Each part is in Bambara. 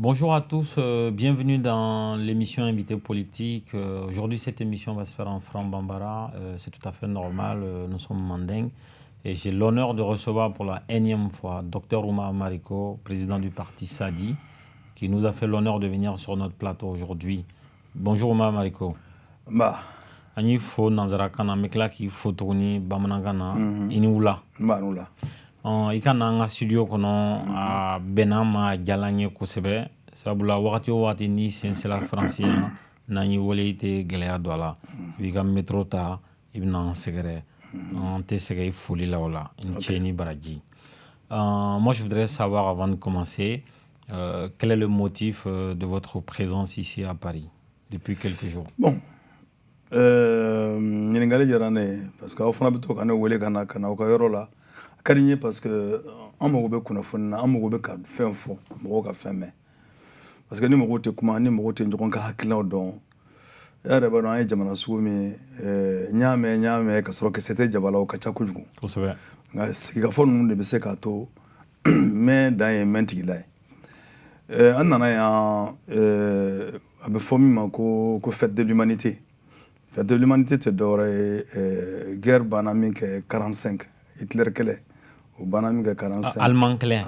Bonjour à tous, bienvenue dans l'émission Invité politique. Aujourd'hui, cette émission va se faire en franc bambara. C'est tout à fait normal, nous sommes mandingues. Et j'ai l'honneur de recevoir pour la énième fois Dr Oumar Mariko, président du parti SADI, qui nous a fait l'honneur de venir sur notre plateau aujourd'hui. Bonjour Oumar Mariko. Bah. Ani fo nanzara kana mekla ki fotoni bamanangana iniwula. Bah nula. I ka na an ka studio kɔnɔ a bɛnna ma jala n ye kosɛbɛ sabula wagati o wagati ni sensela faransi yan n'an y'i wele i tɛ gɛlɛya don a la i b'i ka métro ta i bɛna an sɛgɛrɛ an tɛ sɛgɛ i foli la o la n cɛ ni baraji. Moi je voudrais savoir avant de commencer quel est le motif de votre présence ici à Paris depuis quelques jours. Bon, ɲininkali diyara ne ye parce que aw fana bɛ to ka ne wele ka na aw ka yɔrɔ la. Ka di n ye parce que an mago bɛ kunnafoni na an mago bɛ ka fɛn fɔ mɔgɔw ka fɛn mɛn parce que ni mɔgɔw tɛ kuma ni mɔgɔw tɛ ɲɔgɔn ka hakilinaw dɔn e yɛrɛ b'a dɔn an ye jamana sugu min ye n y'a mɛn ka sɔrɔ kisɛ tɛ jaba la o ka ca kojugu kosɛbɛ nka sigikafɔ ninnu de bɛ se k'a to mɛn dan ye mɛn tigila ye an nana yan a bɛ fɔ min ma ko fête de l'humanité. Fête de l'humanité tɛ dɔwɛrɛ ye guerre banna min kɛ 45 Hitler kɛlɛ o banna min kɛ 45 Allemand kɛlɛ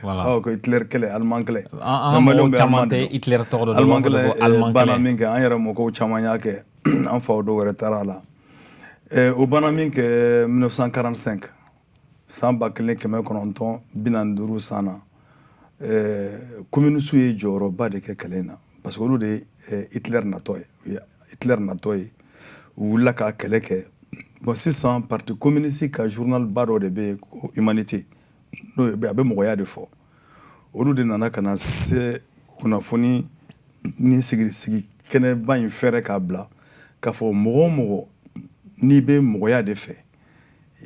voilà ko Hitler kɛlɛ Allemand kɛlɛ an mɔgɔw caman tɛ Hitler tɔgɔ dɔn Allemand kɛlɛ banna min kɛ an yɛrɛ mɔgɔw caman y'a kɛ an faw dɔw wɛrɛ taara a la o banna min kɛ 1945 san 1945 san na communistes ye jɔyɔrɔba de kɛ kɛlɛ in na parce que olu de ye Hitler natɔ ye u wulila ka kɛlɛ kɛ. Bon, sisan parti communiste ka journal ba dɔ de bɛ yen ko humanité n'o a bɛ mɔgɔya de fɔ olu de nana ka na se kunnafoni ni sigi kɛnɛba in fɛrɛ k'a bila k'a fɔ mɔgɔ o mɔgɔ n'i bɛ mɔgɔya de fɛ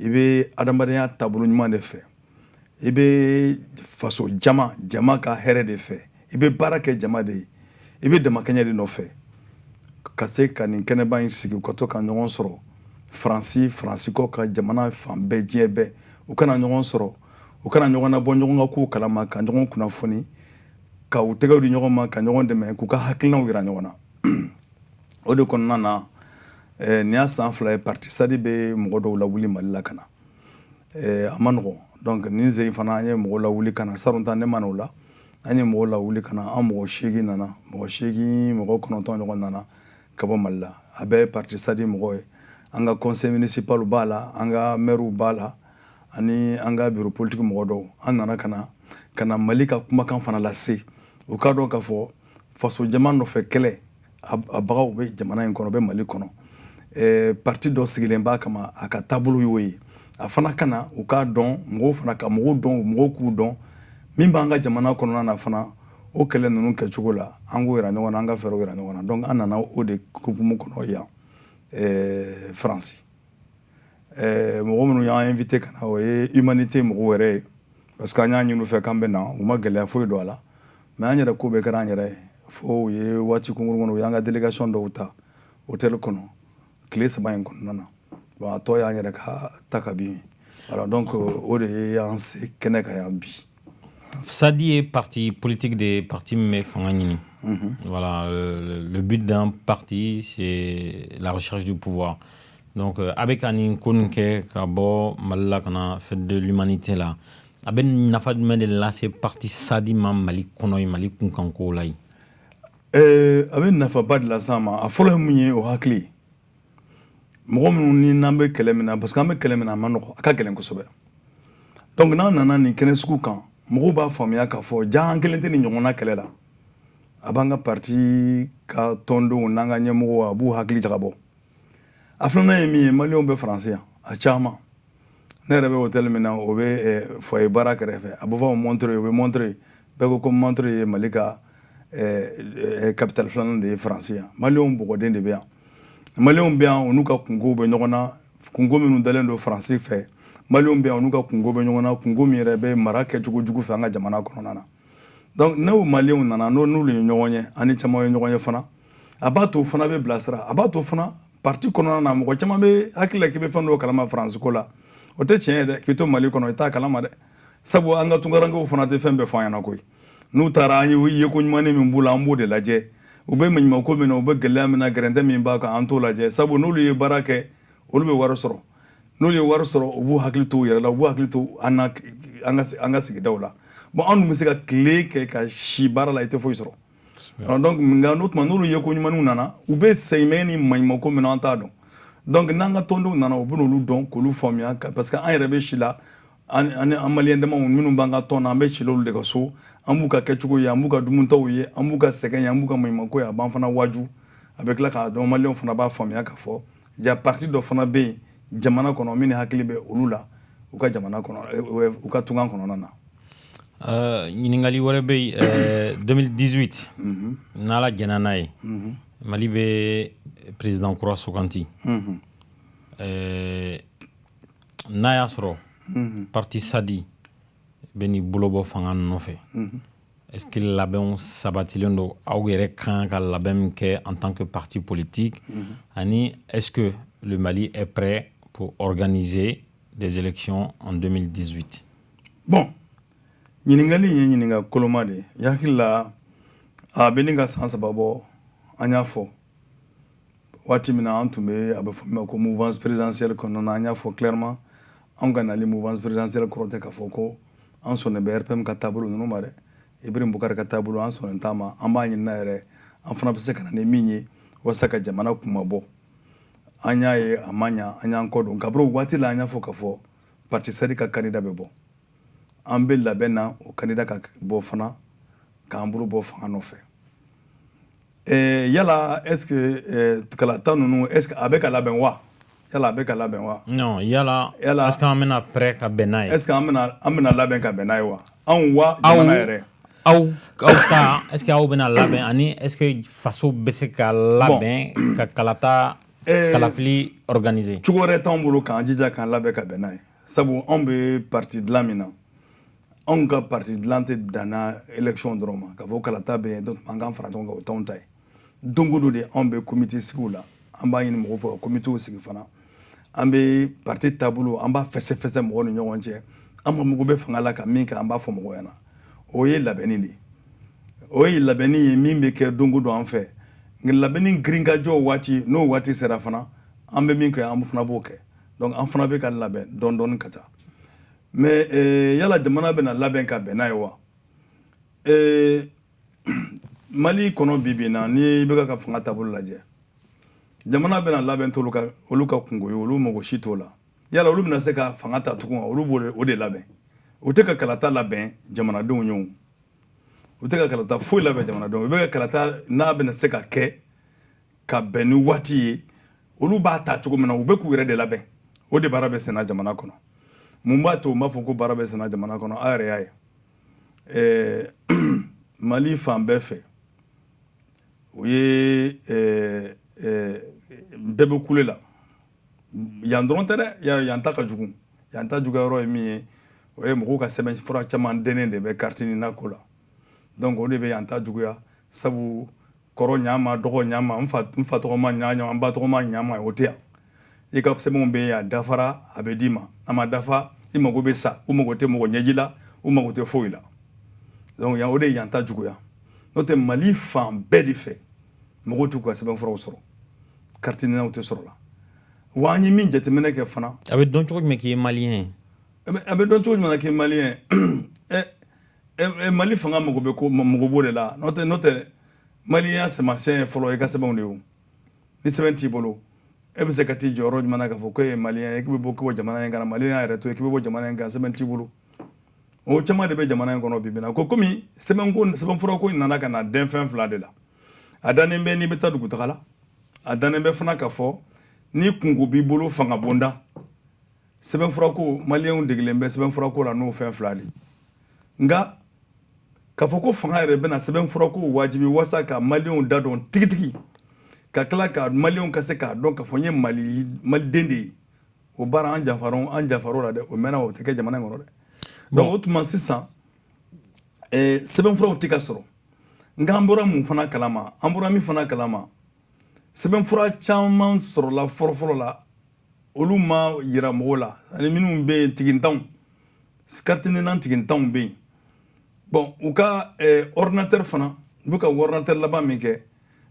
i bɛ adamadenya taabolo ɲuman de fɛ i bɛ faso jama ka hɛrɛ de fɛ i bɛ baara kɛ jama de ye i bɛ damakɛɲɛ de nɔfɛ ka se ka nin kɛnɛba in sigi ka to ka ɲɔgɔn sɔrɔ Faransikɔ ka jamana fan bɛɛ diɲɛ bɛɛ u kana ɲɔgɔn sɔrɔ u kana ɲɔgɔn nabɔ ɲɔgɔn ka kow kalama ka ɲɔgɔn kunnafoni ka u tɛgɛw di ɲɔgɔn ma ka ɲɔgɔn dɛmɛ k'u ka hakilinaw yira ɲɔgɔn na o de kɔnɔna na nin y'a san 2 ye parti SADI bɛ mɔgɔ dɔw lawuli Mali la ka na a ma nɔgɔn donc nin sen fana an ye mɔgɔ lawuli ka na sarɔnta ne ma n'o la an ye mɔgɔ lawuli ka na an mɔgɔ 8 nana mɔgɔ 9 ɲɔgɔn nana ka bɔ Mali la a bɛɛ parti SADI mɔgɔ ye an ka conseil municipal b'a la an ka maire b'a la ani an ka bureau politique mɔgɔ dɔw an nana ka na Mali ka kumakan fana lase u k'a dɔn k'a fɔ faso jama nɔfɛ kɛlɛ a bagaw bɛ jamana in kɔnɔ bɛ Mali kɔnɔ parti dɔ sigilen b'a kama a ka taabolo y'o ye a fana ka na u k'a dɔn mɔgɔw fana ka mɔgɔw dɔn mɔgɔw k'u dɔn min b'an ka jamana kɔnɔna na fana o kɛlɛ ninnu kɛcogo la an k'o yira ɲɔgɔn na an ka fɛɛrɛw yira ɲɔgɔn na donc an nana o de hukumu kɔnɔ yan France mɔgɔ minnu y'an invité ka na o ye humanité mɔgɔw wɛrɛ ye parce que an y'a ɲini u fɛ k'an bɛ na u ma gɛlɛya foyi don a la mais an yɛrɛ ko bɛɛ kɛra an yɛrɛ ye fo u ye waati kunkurun kɔnɔ u y'an ka délégation dɔw ta hôtel kɔnɔ tile 3 in kɔnɔna na bon a tɔ y'an yɛrɛ ka ta ka bin voilà donc o de ye an se kɛnɛ kan yan bi. SADI est parti politique des partis mais fanga ɲini. Voilà, le but d'un parti, c'est la recherche du pouvoir. Donc, avec un konke kabo malala kana fête de l'humanité là, avec nafa de la c'est parti SADI mam Mali kono Mali kunkanko lai. Avec nafa pas de la sama, a folo munye o hakli. Mɔgɔ minnu ni n'an bɛ kɛlɛ min na parce que an bɛ kɛlɛ min na a ma nɔgɔ a ka gɛlɛn kosɛbɛ. Donc n'an nana nin kɛnɛ sugu kan mɔgɔw b'a faamuya k'a fɔ jaa an kelen tɛ nin ɲɔgɔnna kɛlɛ la. A b'an ka parti ka tɔndenw n'an ka ɲɛmɔgɔw a b'u hakili jagabɔ. A filanan ye min ye maliyɛnw bɛ faransi yan a caman ne yɛrɛ bɛ hôtel min na o bɛ foyer baara kɛrɛfɛ a bɛ fɔ Montreuil o bɛ Montreuil bɛɛ ko Montre ye Mali ka capitale filanan de ye Faransi yan. Maliyɛnw bɔgɔden de bɛ yan. Maliyɛnw bɛ yan, u n'u ka kungow bɛ ɲɔgɔn na, kungo minnu dalen don Faransi fɛ. Maliyɛnw bɛ yan, u n'u ka kungo bɛ ɲɔgɔn na, kungo min yɛrɛ bɛ mara kɛcogo jugu fɛ an ka jamana kɔnɔna na. Donc n'o Maliyɛnw nana, n'olu ye ɲɔgɔn ye, ani caman ye ɲɔgɔn ye fana, a b'a to fana bɛ bilasira, a b'a to fana parti kɔnɔna na mɔgɔ caman bɛ hakili la k'i bɛ fɛn dɔw kalama Faransi ko la. O tɛ tiɲɛ ye dɛ, k'i to Mali kɔnɔ i t'a kalama dɛ. Sabu an ka tunkarankew fana tɛ fɛn bɛɛ fɔ an ɲɛna koyi. N'u taara an ye ko ɲuman min b'u la an b'o de lajɛ. U bɛ maɲumanko min na, u bɛ gɛlɛya min na, gɛrɛntɛ min b'a kan an t'o lajɛ. Sabu n'olu ye baara kɛ, olu bɛ wari sɔrɔ. N'olu ye wari sɔrɔ, u b'u hakili to u yɛrɛ la, u b'u hakili to an ka sigidaw la. Bon an dun bɛ se ka tile kɛ ka si baara la i tɛ foyi sɔrɔ. Donc nka n'o tuma n'olu ye ko ɲumanw nana, u bɛ sɛmɛ ni maɲumanko min na an t'a dɔn. Donc n'an ka tɔndenw nana u bɛ n'olu dɔn k'olu faamuya parce que an yɛrɛ bɛ si la an maliyɛn damaw minnu b'an ka tɔn na an bɛ si olu de ka so, an b'u ka kɛcogo ye, an b'u ka dumunitaw ye, an b'u ka sɛgɛn ye, an b'u ka maɲumanko ye, a b'an fana waju. A bɛ tila k'a dɔn maliyɛnw fana b'a faamuya k'a fɔ ja parti dɔ fana bɛ yen jamana kɔnɔ min hakili bɛ olu la u ka jamana kɔnɔ u ka tunga kɔnɔna na. Ɲininkali wɛrɛ bɛ yen 2018 n'ala jɛna n'a ye Mali bɛ président kura suganti n'a y'a sɔrɔ parti Sadi bɛ n'i bolo bɔ fanga nɔfɛ est-ce que labɛnw sabatilen don aw yɛrɛ kan ka labɛn min kɛ en tant que parti politique ani est-ce que le Mali est prêt pour organiser des élections en 2018? Bon, ɲininkali ye ɲininka koloma de ye hakili la a bɛ nin ka san saba bɔ an y'a fɔ waati min na an tun bɛ a bɛ fɔ min ma ko mouvance présidentielle kɔnɔna na an y'a fɔ clairement anw ka nali mouvance présidentielle kɔrɔ tɛ k'a fɔ ko an sɔnnen bɛ RPM ka taabolo ninnu ma dɛ Ibrahim Boubacar ka taabolo an sɔnnen t'a ma an b'a ɲinina yɛrɛ an fana bɛ se ka na ni min ye walasa ka jamana kuma bɔ an y'a ye a ma ɲa an y'an kɔ don kaburu waati la an y'a fɔ k'a fɔ parti Sadi ka candidat bɛ bɔ an bɛ labɛn na o candidat ka bɔ fana k'an bolo bɔ fanga nɔfɛ yala est-ce que kalata ninnu est-ce que a bɛ ka labɛn wa yala a bɛ ka labɛn wa non yala est-ce que an bɛna prêt ka bɛn n'a ye est-ce que an bɛna labɛn ka bɛn n'a ye wa anw wa jamana yɛrɛ aw ta est-ce que aw bɛna labɛn ani est-ce que faso bɛ se ka labɛn ka kalata kalafili organiser cogo wɛrɛ t'anw bolo k'an jija k'an labɛn ka bɛn n'a ye sabu anw bɛ parti dilan min na anw ka parti dilan tɛ danna élection dɔrɔn ma k'a fɔ kalata bɛ yen donc an k'an fara ɲɔgɔn kan o t'anw ta ye don o don de anw bɛ comité sigiw la an b'a ɲini mɔgɔw fɛ ka comitéw sigi fana an bɛ parti taabolo an b'a fɛsɛfɛsɛ mɔgɔw ni ɲɔgɔn cɛ an mago bɛ fanga la ka min kɛ an b'a fɔ mɔgɔw ɲɛna o ye labɛnni de ye o ye labɛnni ye min bɛ kɛ don o don an fɛ nka labɛnni girinkajɔ waati n'o waati sera fana an bɛ min kɛ an fana b'o kɛ donc an fana bɛ ka labɛn dɔɔni dɔɔni ka taa mais yala jamana bɛna labɛn ka bɛn n'a ye wa Mali kɔnɔ bi bi in na n'i bɛ ka fanga taabolo lajɛ jamana bɛna labɛn t'olu ka kungo ye olu mago si t'o la yala olu bɛna se ka fanga ta tugun olu b'o de labɛn u tɛ ka kalata labɛn jamanadenw ye u tɛ ka kalata foyi labɛn jamanadenw u bɛ ka kalata n'a bɛna se ka kɛ ka bɛn ni waati ye olu b'a ta cogo min na u bɛ k'u yɛrɛ de labɛn o de baara bɛ senna jamana kɔnɔ mun b'a to u b'a fɔ ko baara bɛ senna jamana kɔnɔ a yɛrɛ y'a ye Mali fan bɛɛ fɛ u ye bɛɛ bɛ kule la yan dɔrɔn tɛ dɛ yan ta ka jugu yan ta juguya yɔrɔ ye min ye o ye mɔgɔw ka sɛbɛnfura caman denen de bɛ carte ni nako la donc o de bɛ yan ta juguya sabu kɔrɔ ɲama dɔgɔ ɲama n fa tɔgɔ ma ɲama n ba tɔgɔ ma ɲama o tɛ yan i ka sɛbɛnw bɛ yan dafara a bɛ d'i ma a ma dafa i mago bɛ sa u mago tɛ mɔgɔ ɲɛji la u mago tɛ foyi la donc yan o de ye yan ta juguya n'o tɛ Mali fan bɛɛ de fɛ mɔgɔw t'u ka sɛbɛnfuraw sɔrɔ carte n'aw tɛ sɔrɔ la wa an ye min jateminɛ kɛ fana a bɛ dɔn cogo jumɛn k'i ye maliyɛn ye a bɛ dɔn cogo jumɛn k'i ye maliyɛn ye Mali fanga mago b'o de la n'o tɛ maliyɛnya sɛmasiɲɛ ye fɔlɔ i ka sɛbɛnw de ye ni sɛbɛn t'i bolo e bɛ se ka t'i jɔyɔrɔ jumɛn na k'a fɔ ko e ye maliyɛn ye k'i bɛ bɔ jamana in kan maliyɛnya yɛrɛ to yen k'i bɛ bɔ jamana in kan sɛbɛn t'i bolo o caman de bɛ jamana in kɔnɔ bi bi in na ko komi sɛbɛnfura ko in nana ka na den fɛn fila de la a dannen bɛ n'i bɛ taa dugutaga la a dannen bɛ fana ka fɔ ni kungo b'i bolo fanga bonda sɛbɛnfura ko maliyɛnw degelen bɛ sɛbɛnfura ko la n'o fɛn fila de nka k'a fɔ ko fanga yɛrɛ bɛna sɛbɛnfura ko wajibi wasa ka maliyɛnw da dɔn tigitigi ka tila ka maliyɛnw ka se k'a dɔn k'a fɔ n ye maliden de ye o baara an janfar'o la dɛ o mɛnna o tɛ kɛ jamana in kɔnɔ dɛ donc o tuma sisan sɛbɛnfuraw tɛ ka sɔrɔ nka an bɔra mun fana kalama an bɔra min fana kalama sɛbɛnfura caman sɔrɔla fɔlɔfɔlɔ la olu ma yira mɔgɔw la ani minnu bɛ yen tigintanw carte d'identité tigintanw bɛ yen bon u ka ordinateur fana u bɛ ka ordinateur laban min kɛ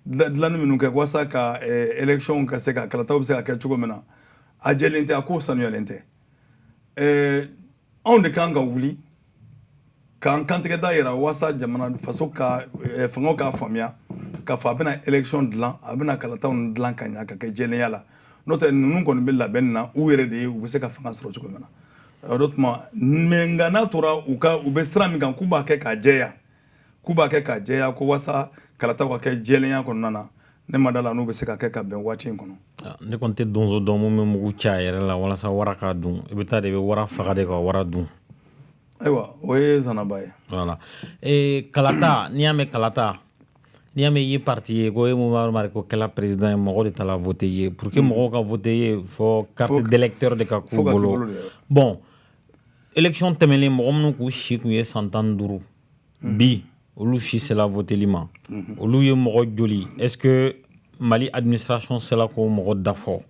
dilanni minnu kɛ walasa ka élection ka se ka kalataw bɛ se ka kɛ cogo min na a jɛlen tɛ a ko sanuyalen tɛ anw de kan ka wuli k'an kantigɛ da yira walasa jamana faso ka fangaw k'a faamuya k'a fɔ a bɛna élection dilan a bɛna kalataw dilan ka ɲa ka kɛ jɛlenya la n'o tɛ ninnu kɔni bɛ labɛnni na u yɛrɛ de ye u bɛ se ka fanga sɔrɔ cogo min na o tuma mais nka n'a tora u bɛ sira min kan k'u b'a kɛ k'a jɛya ko walasa kalataw ka kɛ jɛlenya kɔnɔna na ne ma da la n'u bɛ se ka kɛ ka bɛn waati in kɔnɔ ne kɔni tɛ donso dɔn mun bɛ mugu ci a yɛrɛ la walasa wara k'a dun i bɛ taa de i bɛ wara faga de ka wara dun ayiwa o ye zanaba ye voilà kalata n'i y'a mɛn kalata n'i y'a mɛn i ye parti ye ko e Mumari ko kɛla président ye mɔgɔ de taara voter ye pour que mɔgɔw ka voter ye fɔ carte d'électeur de ka k'u bolo bon élection tɛmɛnen mɔgɔ minnu k'u si tun ye san 15 bi olu si sera voteli ma olu ye mɔgɔ joli est-ce que Mali administration sera ko mɔgɔ dafɔ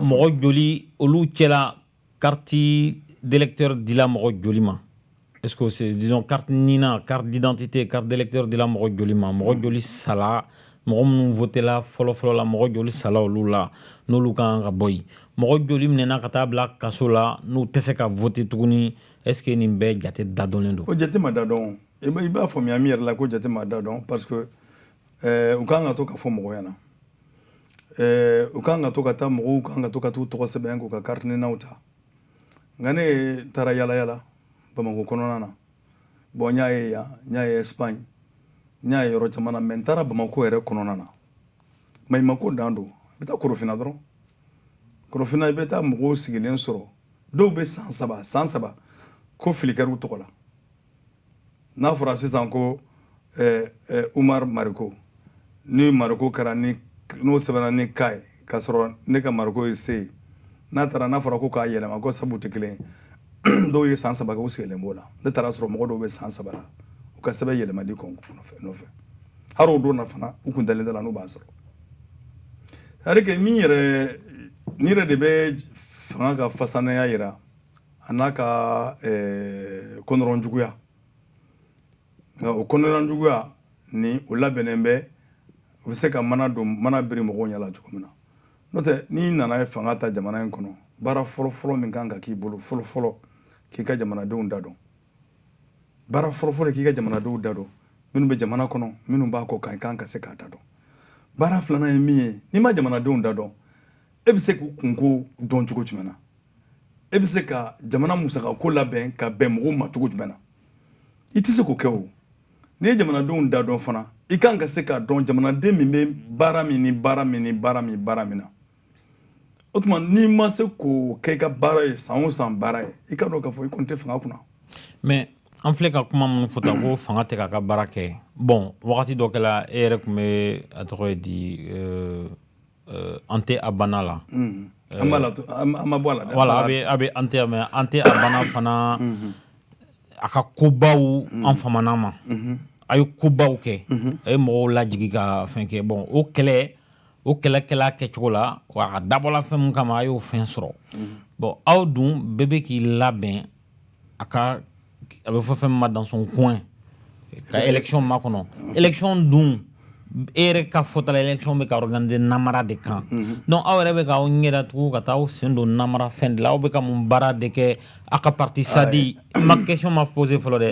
mɔgɔ joli olu cɛla carte d'électeur dila mɔgɔ joli ma est-ce que c'est disons carte nina carte d'identité carte d'électeur dila mɔgɔ joli ma mɔgɔ joli sala mɔgɔ minnu votela fɔlɔ la mɔgɔ joli sala olu la n'olu kan ka bɔ yen mɔgɔ joli minɛna ka taa bila kaso la n'u tɛ se ka voter tuguni est-ce que nin bɛɛ jate dadɔnlen don o jate ma da dɔn i b'a faamuya min yɛrɛ la ko jate ma da dɔn parce que u kan ka to ka fɔ mɔgɔ ɲɛna u kan ka to ka taa mɔgɔw kan ka to ka t'u tɔgɔ sɛbɛn k'u ka carte ninaw ta nka ne taara yaala Bamako kɔnɔna na bon n y'a ye yan n y'a ye Espagne n y'a ye yɔrɔ caman na mais n taara Bamako yɛrɛ kɔnɔna na maɲumako dan don i bɛ taa Korofina dɔrɔn Korofina i bɛ taa mɔgɔw sigilen sɔrɔ dɔw bɛ san saba ko fili kɛra u tɔgɔ la n'a fɔra sisan ko Umar Mariko ni Mariko kɛra n'o sɛbɛnna ni ka ye k'a sɔrɔ ne ka Mariko ye se ye n'a fɔra ko k'a yɛlɛma ko sabu tɛ kelen ye dɔw ye san 3 kɛ u sigilen b'o la ne taara sɔrɔ mɔgɔ dɔw bɛ san 3 la u ka sɛbɛn yɛlɛmali nɔfɛ hali o don na fana u kun dalen la n'u b'a sɔrɔ c'est-à-dire que ni yɛrɛ de bɛ fanga ka fasanaya yira a n'a ka kɔnɔrɔn juguya nka o kɔnɔrɔn juguya ni o labɛnnen bɛ u bɛ se ka mana biri mɔgɔw ɲɛla cogo min na n'o tɛ n'i nana ye fanga ta jamana in kɔnɔ baara fɔlɔ min kan ka k'i bolo fɔlɔ k'i ka jamanadenw da dɔn baara fɔlɔ k'i ka jamanadenw da dɔn minnu bɛ jamana kɔnɔ minnu b'a kɔ kan i kan ka se k'a da dɔn baara filanan ye min ye n'i ma jamanadenw da dɔn e bɛ se k'u kunko dɔn cogo jumɛn na e bɛ se ka jamana musakako labɛn ka bɛn mɔgɔw ma cogo jumɛn na i tɛ se k'o kɛ o n'i ye jamanadenw da dɔn fana i kan ka se k'a dɔn jamanaden min bɛ baara min na o tuma n'i ma se k'o kɛ i ka baara ye san o san baara ye i ka dɔn k'a fɔ i kɔni tɛ fanga kunna mais an filɛ ka kuma minnu fɔ tan ko fanga tɛ k'a ka baara kɛ bon wagati dɔ kɛla e yɛrɛ tun bɛ a tɔgɔ ye di an tɛ a banna la an ma bɔ a la dɛ voilà a bɛ an tɛ a banna fana a ka kobaw an famana ma a ye kobaw kɛ a ye mɔgɔw lajigi ka fɛn kɛ bon o kɛlɛkɛla kɛcogo la wa a dabɔla fɛn min kama a y'o fɛn sɔrɔ bon aw dun bɛɛ bɛ k'i labɛn a bɛ fɔ fɛn min ma dans son coin ka élection makɔnɔ élection dun e yɛrɛ ka fɔtala élection bɛ ka organiser namara de kan donc aw yɛrɛ bɛ k'aw ɲɛ datugu ka taa aw sen don namara fɛn de la aw bɛ ka mun baara de kɛ aw ka parti sadi ma question ma posé fɔlɔ dɛ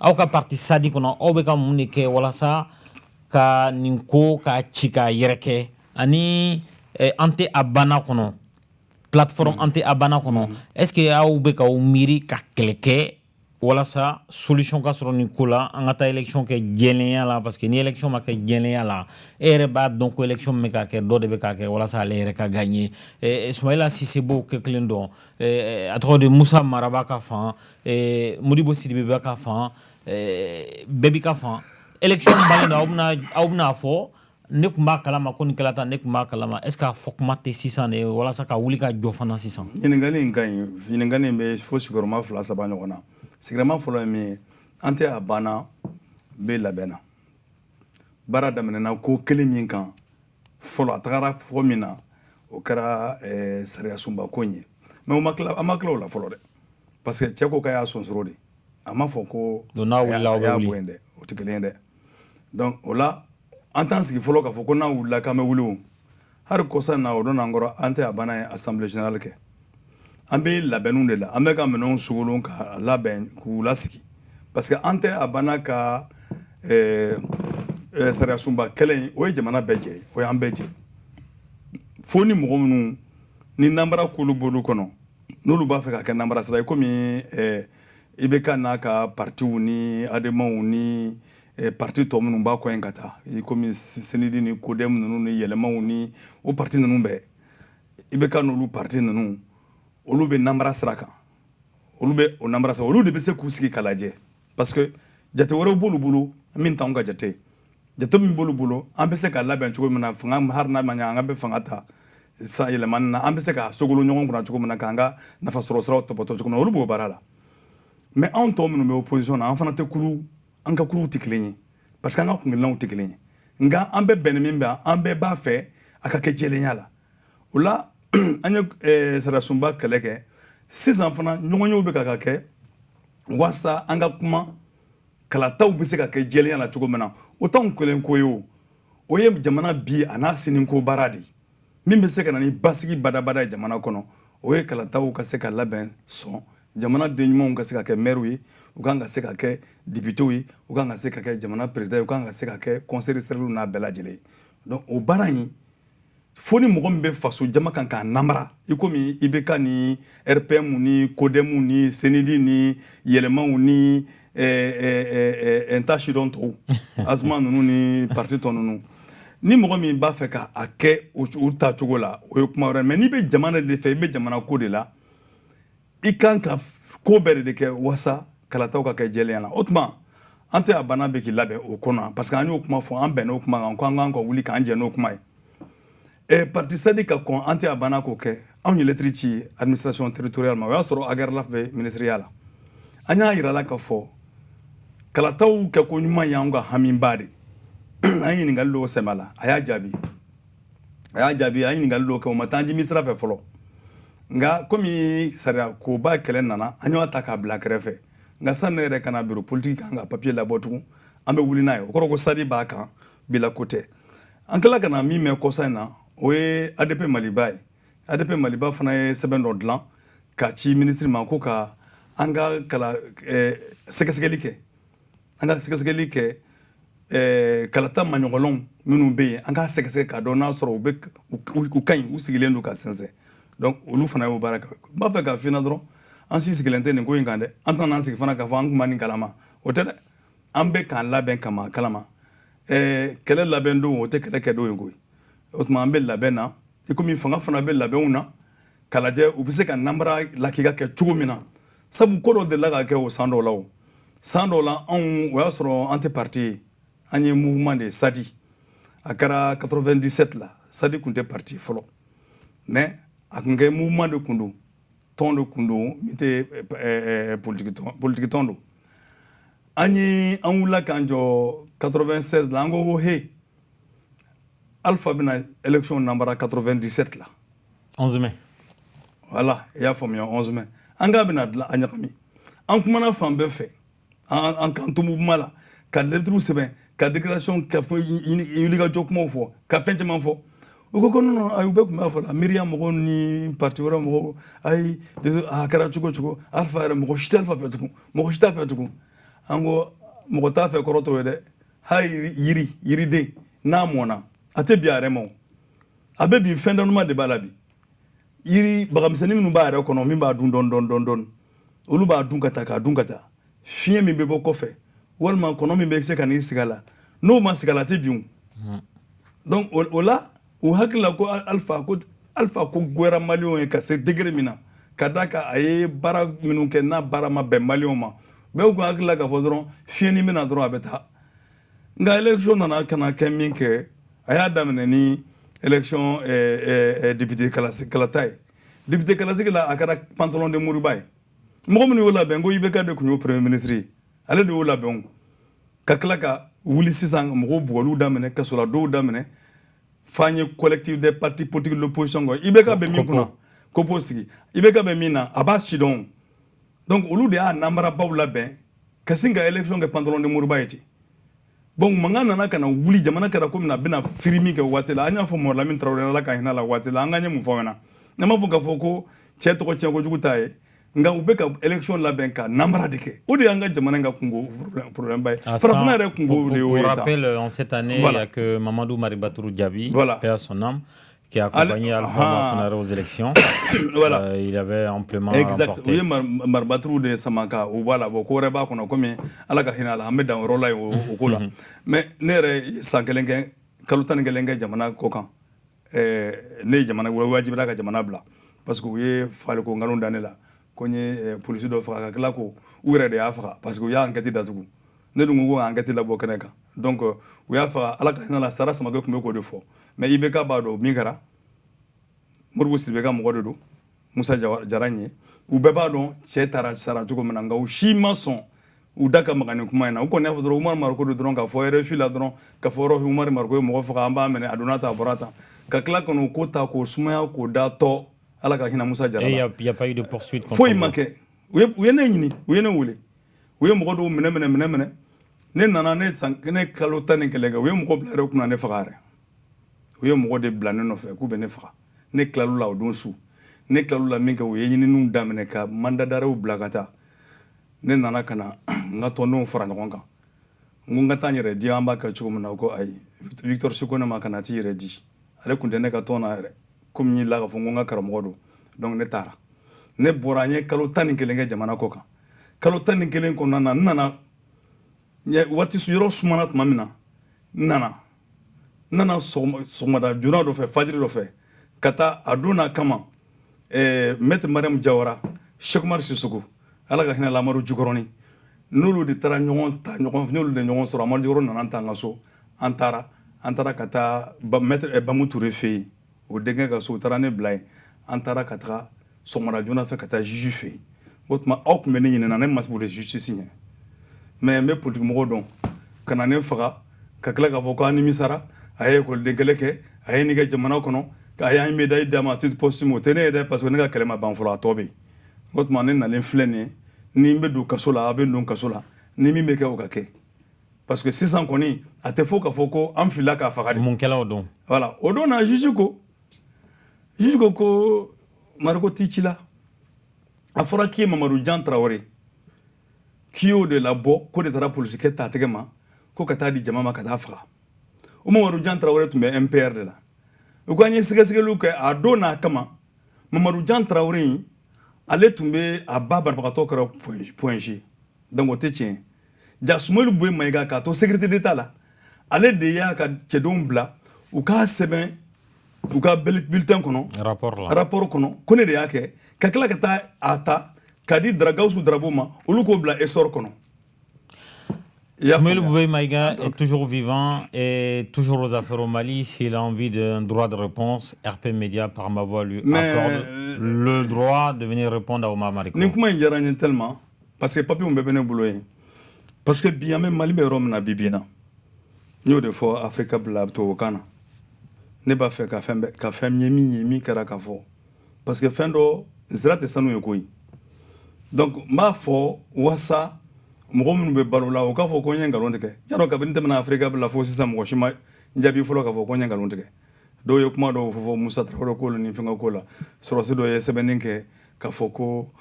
aw ka parti sadi kɔnɔ aw bɛ ka mun de kɛ walasa ka nin ko ka ci k'a yɛrɛ kɛ ani an tɛ a banna kɔnɔ plateforme an tɛ a banna kɔnɔ est-ce que aw bɛ k'aw miiri ka kɛlɛ kɛ walasa solution ka sɔrɔ nin ko la an ka taa élection kɛ jɛlenya la parce que ni élection ma kɛ jɛlenya la e yɛrɛ b'a dɔn ko élection min bɛ ka kɛ dɔ de bɛ ka kɛ walasa ale yɛrɛ ka gagner Soumaïla Cissé b'o kɛ kelen dɔn a tɔgɔ de Musa Mara b'a ka fan Modibo Sidibe b'a ka fan bɛɛ b'i ka fan élection balen aw bɛna fɔ ne kun b'a kalama ko nin kɛla tan ne kun b'a kalama est ce que a fɔ kuma tɛ sisan de walasa ka wuli ka jɔ fana sisan ɲininkali in ka ɲi ɲininkali in bɛ fo sigiyɔrɔma 2-3 ɲɔgɔn na sigiyɔrɔma fɔlɔ ye min ye an tɛ a banna bɛ labɛn na baara daminɛna ko kelen min kan fɔlɔ a tagara fɔ min na o kɛra sariya sunba ko in ye mais an ma tila o la fɔlɔ dɛ parce que cɛ ko k'a y'a sonsoro de a ma fɔ ko a y'a bɔ yen dɛ o tɛ kelen ye dɛ donc o la an t'an sigi fɔlɔ k'a fɔ ko n'a wulila k'an bɛ wuli o hali kɔsa in na o don n'an kɔrɔ an tɛ a banna ye assemblée générale kɛ an bɛ labɛnniw de la an bɛ ka minɛnw sugulon k'a labɛn k'u lasigi parce que an tɛ a banna ka sariya sunba kɛlɛ in o ye jamana bɛɛ jɛ o y'an bɛɛ jɛ fo ni mɔgɔ minnu ni nanbara k'olu bolo kɔnɔ n'olu b'a fɛ ka kɛ nanbara sira ye komi IBK n'a ka partiw ni ademaw ni parti tɔ minnu b'a kɔ yen ka taa komi senidi ni kodɛmu ninnu ni yɛlɛmaw ni o parti ninnu bɛɛ IBK n'olu parti ninnu olu bɛ nanbara sira kan olu bɛ o nanbara sira olu de bɛ se k'u sigi k'a lajɛ parce que jate wɛrɛw b'olu bolo min t'anw ka jate min b'olu bolo an bɛ se ka labɛn cogo min na fanga hali n'a ma ɲɛ an bɛ fanga ta sa yɛlɛmani na an bɛ se ka sogolo ɲɔgɔn kunna cogo min na k'an ka nafa sɔrɔ siraw tɔbɔtɔ cogo min na olu b'o baara la mais anw tɔ minnu bɛ opposition na an fana tɛ kulu an ka kuluw tɛ kelen ye parce que an ka kungilanw tɛ kelen ye nka an bɛ bɛn ni min bɛ an bɛɛ b'a fɛ a ka kɛ jɛlenya la o la an ye sariya sunba kɛlɛ kɛ sisan fana ɲɔgɔnyew bɛ ka kɛ walasa an ka kuma kalataw bɛ se ka kɛ jɛlenya la cogo min na o t'anw kelen ko ye o ye jamana bi a n'a siniko baara de min bɛ se ka na ni basigi badabada ye jamana kɔnɔ o ye kalataw ka se ka labɛn sɔn jamana den ɲumanw ka se ka kɛ maires ye u kan ka se ka kɛ députés ye u kan ka se ka kɛ jamana président ye u kan ka se ka kɛ conseil régional n'a bɛɛ lajɛlen donc o baara in fo ni mɔgɔ min bɛ faso jama kan k'a namara i komi IBK ni RPM ni CODEM ni senidi ni yɛlɛmaw ni n ta sidɔn tɔw asuma ninnu ni parti tɔ ninnu ni mɔgɔ min b'a fɛ k'a kɛ o ta cogo la o ye kuma wɛrɛ mais n'i bɛ jamana de fɛ i bɛ jamana ko de la i kan ka ko bɛɛ de kɛ walasa kalataw ka kɛ jɛlenya la o tuma an tɛ a banna bɛ k'i labɛn o kɔnɔ parce que an y'o kuma fɔ an bɛnna o kuma kan ko an kan ka wuli k'an jɛ n'o kuma ye parti sadi ka kɔn an tɛ a banna k'o kɛ anw ye lettre ci administration territoriale ma o y'a sɔrɔ Aguerlaf bɛ ministériya la an y'a yira la ka fɔ kalataw kɛ ko ɲuman ye anw ka hamiba de an ye ɲininkali dɔw sɛmɛ a la a y'a jaabi an ye ɲininkali dɔw kɛ o ma taa jimi sira fɛ fɔlɔ nka komi sariya koba kɛlɛ nana an y'a ta k'a bila kɛrɛfɛ nka sani ne yɛrɛ kana bureau politique kan ka papier labɔ tugun an bɛ wuli n'a ye o kɔrɔ ko sadi b'a kan bila ko tɛ an tila ka na min mɛn kɔsa in na o ye ADP Maliba ye ADP Maliba fana ye sɛbɛn dɔ dilan k'a ci ministre ma ko ka an ka sɛgɛsɛgɛli kɛ an ka sɛgɛsɛgɛli kɛ kalata maɲɔgɔnw minnu bɛ yen an ka sɛgɛsɛgɛ k'a dɔn n'a sɔrɔ u ka ɲi u sigilen don ka sɛnsɛn donc olu fana y'o baara kɛ n b'a fɛ k'a f'i ɲɛna dɔrɔn an si sigilen tɛ nin ko in kan dɛ an tɛna an sigi fana k'a fɔ an tun b'a nin kalama o tɛ dɛ an bɛ k'an labɛn kama kalama kɛlɛ labɛn don o tɛ kɛlɛ kɛ don ye koyi o tuma an bɛ labɛn na i komi fanga fana bɛ labɛnw na k'a lajɛ u bɛ se ka nanbara lakika kɛ cogo min na sabu ko dɔ delila ka kɛ o san dɔw la o san dɔw la anw o y'a sɔrɔ an tɛ parti ye an ye mouvement de sadi a kɛra 97 la sadi tun tɛ parti fɔlɔ mais a tun kɛ mouvement de tun don tɔn de tun don min tɛ politique tɔn don an wulila k'an jɔ 96 la an ko he Alpha bɛna élection nanbara 97 la 11 mai voilà i y'a faamuya 11 mai an k'a bɛna dilan a ɲagami an kumana fan bɛɛ fɛ an k'an to mouvement la ka lettre sɛbɛn ka déclaration ka wulikajɔ kumaw fɔ ka fɛn caman fɔ u ko non ayi u bɛɛ tun b'a fɔ la miiriya mɔgɔw ni parti wɛrɛ mɔgɔw ayi a kɛra cogo cogo Alpha yɛrɛ mɔgɔ si tɛ Alpha fɛ tugun mɔgɔ si t'a fɛ tugun an ko mɔgɔ t'a fɛ kɔrɔ t'o ye dɛ hali yiriden n'a mɔna a tɛ bin a yɛrɛ ma a bɛ bin fɛn dɔnniman de b'a la bi yiri bagamisɛnnin minnu b'a yɛrɛ kɔnɔ min b'a dun dɔɔni olu b'a dun ka taa k'a dun ka taa fiɲɛ min bɛ bɔ kɔfɛ walima kɔnɔ min bɛ se ka n'i sigi a la n'o ma sigi a la a tɛ bin o donc o la u hakili la ko Alpha ko goyara maliyɛnw ye ka se degré min na ka d'a kan a ye baara minnu kɛ n'a baara ma bɛn maliyɛnw ma mais u ko hakilila k'a fɔ dɔrɔn fiɲɛni bɛna dɔrɔn a bɛ taa nka élection nana kana kɛ min kɛ a y'a daminɛ ni élection député kalata ye député kalasigi la a kɛra pantalon de Moriba ye mɔgɔ minnu y'o labɛn ko IBK de tun y'o premier ministre ye ale de y'o labɛn ka tila ka wuli sisan mɔgɔw bugɔliw daminɛ kasola dɔw daminɛ f'an ye collectif des partis politiques de l'opposition kɔ IBK bɛ min kunna kopo sigi IBK bɛ min na a b'a si dɔn donc olu de y'a namarabaw labɛn ka sin ka élection kɛ pantalon de Moriba ye ten bon mankan nana ka na wuli jamana kɛra komi na bɛna firi min kɛ waati la an y'a fɔ Mɔmɔdi Lamini Tarawele Ala ka hinɛ la waati la an ka ɲɛ mun fɔ ɲɛna ne ma fɔ k'a fɔ ko cɛ tɔgɔ tiɲɛ kojugu t'a ye nka u bɛ ka élection labɛn ka namara de kɛ o de y'an ka jamana ka kungo problème ba ye farafinna yɛrɛ kungo de y'o ye. Pour rappel, en cette année, il n'y a que Mamadou Maribatourou Diaby, paix à son âme, qui a accompagné Alpha Konaré aux élections. Voilà. Il avait amplement remporté. Exact. Oui, Maribatourou de Samaka, ou voilà, au Koreba, qu'on a commis à la Kahina, à mettre dans le rôle au Kola. Mais Nere Sankelenga, Kalutan Gelenga, Jamana Kokan, Ne Jamana, Wajibaka Jamana Bla, parce que oui, Falco Garon Danela, Kogne, Police de Frakalako, ou Red Afra, parce qu'il y a un gâté d'Atougou. Ne nous avons engagé la Bokaneka. Donc, we have à la Kahina la Sara Samago Kumeko de Fo. Mais Ibeka Bado, Migara, Murbusi Bega Mogodo, Moussa Jaranye, ou Bebadon, Chetara Saratuko Mananga, ou Shimason, ou Daka Maganukmana, ou connaît votre Oumar Marco de Dron, Kafoere Filadron, Kaforo Oumar Marco, Mofamba, Adonata Borata, Kaklakon, Kota, Kosumaya, Kodato, à la Kahina Moussa Jaranye. Il n'y a pas eu de poursuite. Faut y manquer. Oui, oui, oui, oui. Oui, Mogodo, Menemene, Nenana, Sankene, Kalotan, Kelega, oui, Mokopla, Kuna Nefare. U ye mɔgɔ de bila ne nɔfɛ k'u bɛ ne faga ne tilal'u la o don su ne tilal'u la min kɛ u ye ɲininiw daminɛ ka mandadarew bila ka taa ne nana ka na n ka tɔndenw fara ɲɔgɔn kan n ko n ka taa n yɛrɛ di an b'a kɛ cogo min na o ko ayi Victor Siko ne ma ka na t'i yɛrɛ di ale tun tɛ ne ka tɔn na yɛrɛ komi n y'i la k'a fɔ n ko n ka karamɔgɔ don donc ne taara ne bɔra n ye kalo 11 kɛ jamana kɔ kan kalo 11 kɔnɔna na n nana waati yɔrɔ sumana tuma min na n nana sɔgɔmada joona dɔ fɛ fajiri dɔ fɛ ka taa a don n'a kama Maître Mariam Jawara Cheikh Umar Sissoko Ala ka hinɛ la Amadu Jikɔrɔni n'olu de taara ɲɔgɔn ta ɲɔgɔn n'olu de ɲɔgɔn sɔrɔ Amadu Jikɔrɔni nana an ta an ka so an taara ka taa Maître Bamu Ture fɛ yen o denkɛ ka so u taara ne bila yen an taara ka taga sɔgɔmada joona fɛ ka taa juge fɛ yen o tuma aw tun bɛ ne ɲininka ne ma se de justice ɲɛ mais n bɛ politique mɔgɔ dɔn ka na ne faga ka tila k'a fɔ ko an nimisara a ye école kɛlɛ kɛ a ye nin kɛ jamana kɔnɔ k'a y'an médaille d'a ma à titre posthume o tɛ ne ye dɛ parce que ne ka kɛlɛ ma ban fɔlɔ a tɔ bɛ yen o tuma ne nalen filɛ nin ye ni n bɛ don kaso la a bɛ don kaso la ni min bɛ kɛ o ka kɛ parce que sisan kɔni a tɛ fɔ k'a fɔ ko an filila k'a faga de. Mun kɛla o don. Voilà o don na juge ko Mariko t'i ci la a fɔra k'i ye Mamadou Jan Traoré k'i y'o de labɔ k'o de taara polisikɛ t'a tɛgɛ ma ko ka taa di jama ma ka taa faga. O Mamadou Jan Traoré tun bɛ MPR de la u ko an ye sɛgɛsɛgɛliw kɛ a don n'a kama Mamadou Jan Traoré in ale tun bɛ a ba banabagatɔ kɛra point G donc o tɛ tiɲɛ ja Sumaworo Boye Mayiga k'a to sécurité d'État la ale de y'a ka cɛdenw bila u k'a sɛbɛn u ka bulletin kɔnɔ rapport kɔnɔ ko ne de y'a kɛ ka tila ka taa a ta k'a di Gawusu Darabo ma olu k'o bila essor kɔnɔ. Sumaworo Boye Mayiga est toujours vivant et toujours aux affaires au Mali. S'il a envie d'un droit de réponse, RP Média par ma voix lui accorde le droit de venir répondre à Omar Mariko. Ni kuma in diyara n ye tellement parce que papier bɛɛ bɛ ne bolo yen parce que bi an bɛ Mali bɛ yɔrɔ min na bi bi in na n y'o de fɔ Afrika bila tubabukan na ne b'a fɛ ka fɛn ye min kɛra ka fɔ parce que fɛn dɔ nsira tɛ sanu ye koyi donc n b'a fɔ walasa mɔgɔ minnu bɛ balo la o k'a fɔ ko n ye nkalon tigɛ yarɔ kabini tɛmɛna Afrika bila fo sisan mɔgɔ si ma jaabi fɔlɔ k'a fɔ ko n ye nkalon tigɛ dɔw ye kuma dɔw fɔ Musa Traoré ko la ni fɛngɛ ko la sɔrɔsi dɔ ye sɛbɛnni kɛ k'a fɔ ko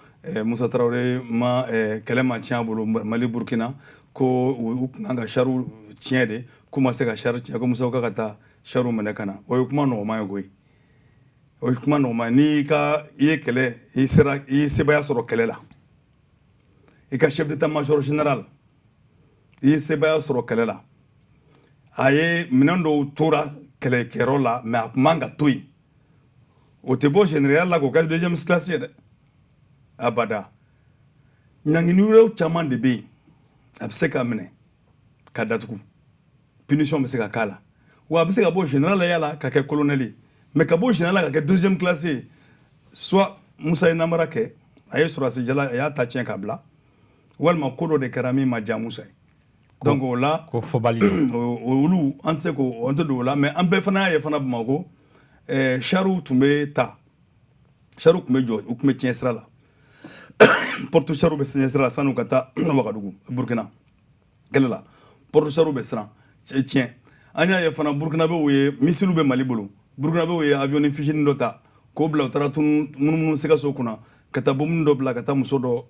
Musa Traoré ma kɛlɛ ma tiɲɛ a bolo Mali Burkina ko u kun kan ka chariw tiɲɛ de k'u ma se ka chari tiɲɛ ko Musa ka taa chariw minɛ ka na o ye kuma nɔgɔma ye koyi o ye kuma nɔgɔma ye n'i ye kɛlɛ i ye sebaya sɔrɔ kɛlɛ la i ka chef d'état-major général i ye sebaya sɔrɔ kɛlɛ la a ye minɛn dɔw tora kɛlɛkɛyɔrɔ la mais a tun man ka to yen o tɛ bɔ général la k'o kɛ deuxième classe ye dɛ abada ɲangini wɛrɛw caman de bɛ yen a bɛ se ka minɛ ka datugu punition bɛ se ka k'a la wa a bɛ se ka bɔ général ya la ka kɛ colonel ye mais ka bɔ général la ka kɛ deuxième classe ye soit Musa ye namara kɛ a ye sɔrɔdasi jala a y'a ta tiɲɛ ka bila walima ko dɔ de kɛra min ma diya Musa ye donc o la ko fɔbali olu an tɛ se k'o an tɛ don o la mais an bɛɛ fana y'a ye fana Bamakɔ chariw tun bɛ ta chariw tun bɛ jɔ u tun bɛ tiɲɛ sira la porte chariw bɛ tiɲɛ sira la san'u ka taa Wagadugu Burkina kɛlɛ la porte chariw bɛ siran tiɲɛ an y'a ye fana Burkinabɛw ye missile bɛ Mali bolo Burkinabɛw ye avion fitinin dɔ ta k'o bila u taara munumunu Sikaso kunna ka taa bombe dɔ bila ka taa muso dɔ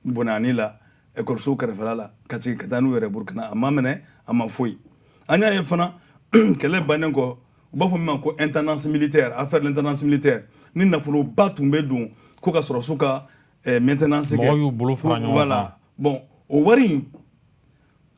bɔnɛ la école kɛrɛfɛla la ka segin ka taa n'u yɛrɛ Burkina a ma minɛ a ma foyi an y'a ye fana kɛlɛ bannen kɔ u b'a fɔ min ma ko intendance militaire affaire l'intendance militaire ni nafoloba tun bɛ don ko ka sɔrɔ su ka maintenance kɛ mɔgɔw y'u bolo fara ɲɔgɔn kan voilà bon o wari in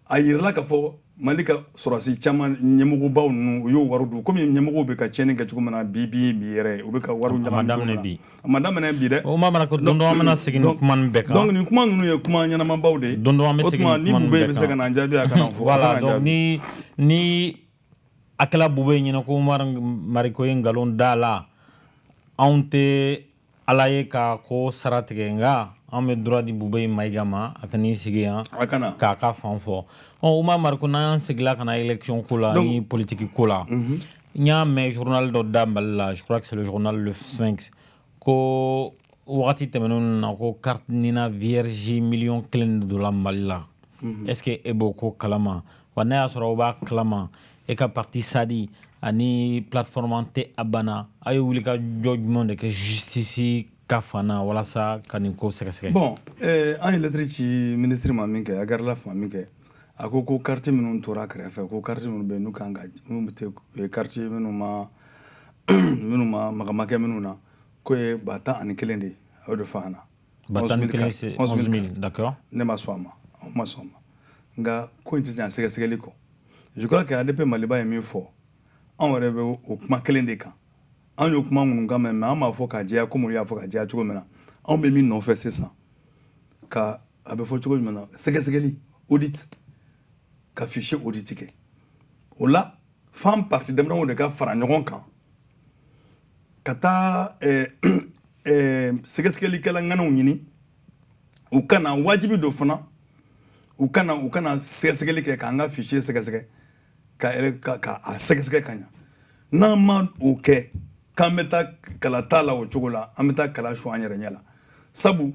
a yirala k'a fɔ Mali ka sɔrɔdasi caman ɲɛmɔgɔbaw ninnu u y'o wari dun komi ɲɛmɔgɔw bɛ ka tiɲɛni kɛ cogo min na bi yɛrɛ u bɛ ka wariw ɲagami cogo min na a ma daminɛ bi dɛ o ma mana ko don dɔ an bɛna segin ni kuma ninnu bɛɛ kan donc nin kuma ninnu ye kuma ɲɛnamabaw de ye don dɔ an bɛ segin ni kuma ninnu bɛɛ kan ni Bube bɛ se ka na jaabi a kana fɔ voilà donc ni a kɛla Bube ɲɛna ko Mariko ye nkalon da la anw tɛ ala ye ka ko sara tigɛ nka an bɛ droit di Bube Mayiga ma a ka n'i sigi yan k'a ka fan fɔ Umar Mariko n'an sigila ka na élection ko la ni politique ko la n y'a mɛn journal dɔ da Mali la je crois que c'est le journal Le Sphinx ko wagati tɛmɛnen na ko carte nina vierge million 1 de dollars Mali la est-ce que e b'o ko kalama wa n'a y'a sɔrɔ o b'a kalama e ka parti Sadi ani plateforme tɛ a banna a ye wuli ka jɔ jumɛn de kɛ justice ka fana walasa ka nin ko sɛgɛsɛgɛ bon an ye lettre ci ministre ma min kɛ a gɛrɛla ma min kɛ a ko quartier minnu tora kɛrɛfɛ ko quartier minnu bɛ n'u kan ka minnu tɛ quartier minnu ma magamakɛ minnu na ko ye 11 de ye a y'o de fɔ an na 11 000 d'accord ne ma sɔn a ma o ma sɔn a ma nka ko in tɛ jan sɛgɛsɛgɛli kɔ je crois que ADP Maliba ye min fɔ anw yɛrɛ bɛ o kuma kelen de kan an y'o kuma minnu kan mɛn mais an m'a fɔ ka jɛya komi y'a fɔ ka jɛya cogo min na anw bɛ min nɔfɛ sisan ka a bɛ fɔ cogo jumɛn na sɛgɛsɛgɛli audit ka fichier audit kɛ o la fan parti dɛmɛrɛnw de ka fara ɲɔgɔn kan ka taa sɛgɛsɛgɛlikɛla ŋanaw ɲini u kana wajibi dɔ fana u kana sɛgɛsɛgɛli kɛ k'an ka fichier sɛgɛsɛgɛ ka a sɛgɛsɛgɛ ka ɲa n'an ma o kɛ k'an bɛ taa kala t'a la o cogo la an bɛ taa kala su an yɛrɛ ɲɛ la sabu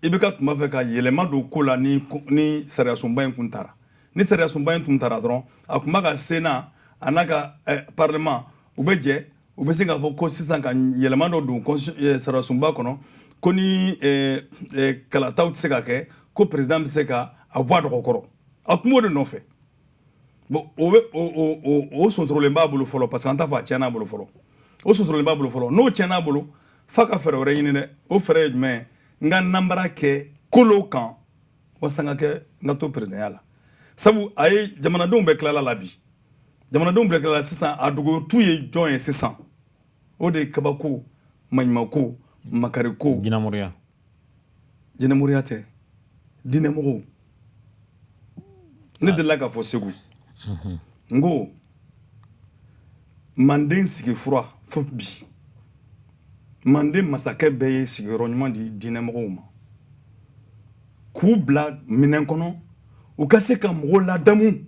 i bɛ ka tun b'a fɛ ka yɛlɛma don ko la ni sariyasunba in kun taara ni sariyasunba in tun taara dɔrɔn a tun b'a ka Sénat a n'a ka parlement u bɛ jɛ u bɛ se k'a fɔ ko sisan ka yɛlɛma dɔ don sariyasunba kɔnɔ ko ni kalataw tɛ se ka kɛ ko président bɛ se ka a bɔ a dɔgɔkɔrɔ a tun b'o de nɔfɛ bon o sonsorolen b'a bolo fɔlɔ parce que an t'a fɔ a tiɲɛna a bolo fɔlɔ o sonsorolen b'a bolo fɔlɔ n'o tiɲɛna a bolo f'a ka fɛɛrɛ wɛrɛ ɲini dɛ o fɛɛrɛ ye jumɛn ye n ka nanbara kɛ kolo kan walasa n ka kɛ n ka to présidenya la sabu a ye jamanadenw bɛɛ tilala la bi jamanadenw bɛɛ tilala sisan a dogotu ye jɔn ye sisan o de ye kabako maɲumako makariko jinɛmɔriya tɛ diinɛmɔgɔw ne delila k'a fɔ Segu n ko Manden sigi fura fo bi Manden masakɛ bɛɛ ye sigiyɔrɔ ɲuman di diinɛmɔgɔw ma k'u bila minɛn kɔnɔ u ka se ka mɔgɔw ladamu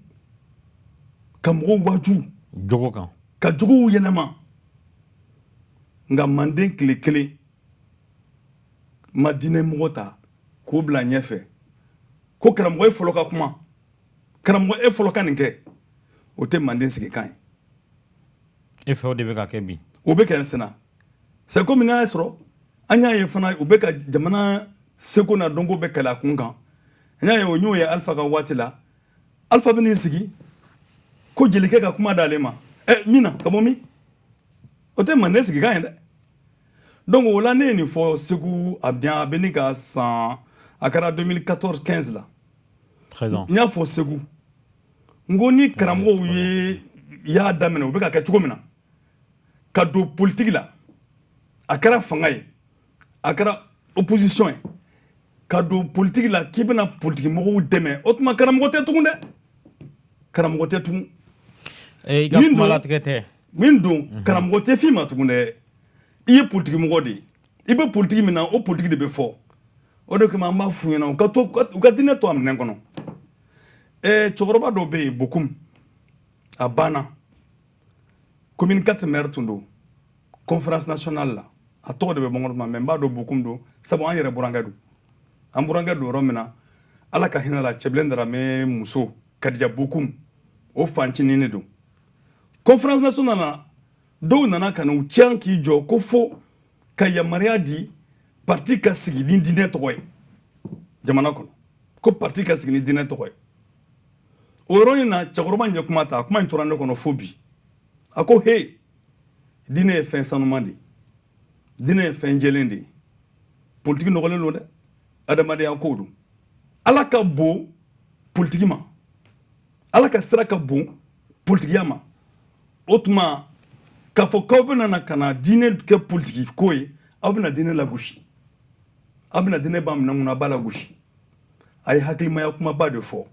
ka mɔgɔw waju jogo kan ka jogow yɛlɛma nka Manden tile kelen ma diinɛmɔgɔ ta k'o bila ɲɛfɛ ko karamɔgɔ ye fɔlɔ ka kuma karamɔgɔ e fɔlɔ ka nin kɛ o tɛ Manden sigikan ye e fɛ o de bɛ ka kɛ bi o bɛ kɛ Sénat c'est comme n'a y'a sɔrɔ an y'a ye fana u bɛ ka jamana seko n'a dɔnko bɛ kɛlɛ a kun kan an y'a ye o y'o ye Alpha ka waati la Alpha bɛ n'i sigi ko jelikɛ ka kuma d'ale ma min na ka bɔ min o tɛ Manden sigikan ye dɛ donc o la ne ye nin fɔ Segu a bɛ ni ka san a kɛra 2014-15 la n y'a fɔ Segu n ko ni karamɔgɔw y'a daminɛ u bɛ ka kɛ cogo min na ka don politique la a kɛra fanga ye a kɛra opposition ye ka don politique la k'i bɛna politique mɔgɔw dɛmɛ o tuma karamɔgɔ tɛ tugun dɛ karamɔgɔ tɛ tugun i ka kuma latigɛ tɛ min don karamɔgɔ tɛ f'i ma tugun dɛ i ye politique mɔgɔ de ye i bɛ politique min na o politique de bɛ fɔ o de kama an b'a f'u ɲɛna u ka diinɛ to a minɛn kɔnɔ cɛkɔrɔba dɔ bɛ yen Bokum a banna commune 4 maire tun don conférence nationale la a tɔgɔ de bɛ bɔ n kɔnɔ mais n b'a dɔn Bokum don sabu an yɛrɛ burankɛ don an burankɛ don yɔrɔ min na ala ka hinɛ la Cɛbilen Darame muso Kadija Bokum o fancinin de don conférence nationale la dɔw nana ka n'u cɛn k'i jɔ ko fo ka yamaruya di parti ka sigi ni diinɛ tɔgɔ ye jamana kɔnɔ ko parti ka sigi ni diinɛ tɔgɔ ye o yɔrɔnin na cɛkɔrɔba in ye kuma ta kuma in tora ne kɔnɔ fo bi a ko he diinɛ ye fɛn sanuman de ye diinɛ ye fɛn jɛlen de ye politiki nɔgɔlen don dɛ adamadenya ko don ala ka bon politiki ma ala ka sira ka bon politikiya ma o tuma k'a fɔ k'aw bɛna na ka na diinɛ kɛ politiki ko ye aw bɛna diinɛ lagosi aw bɛna diinɛ b'a minɛ mun na a b'a lagosi a ye hakilimaya kumaba de fɔ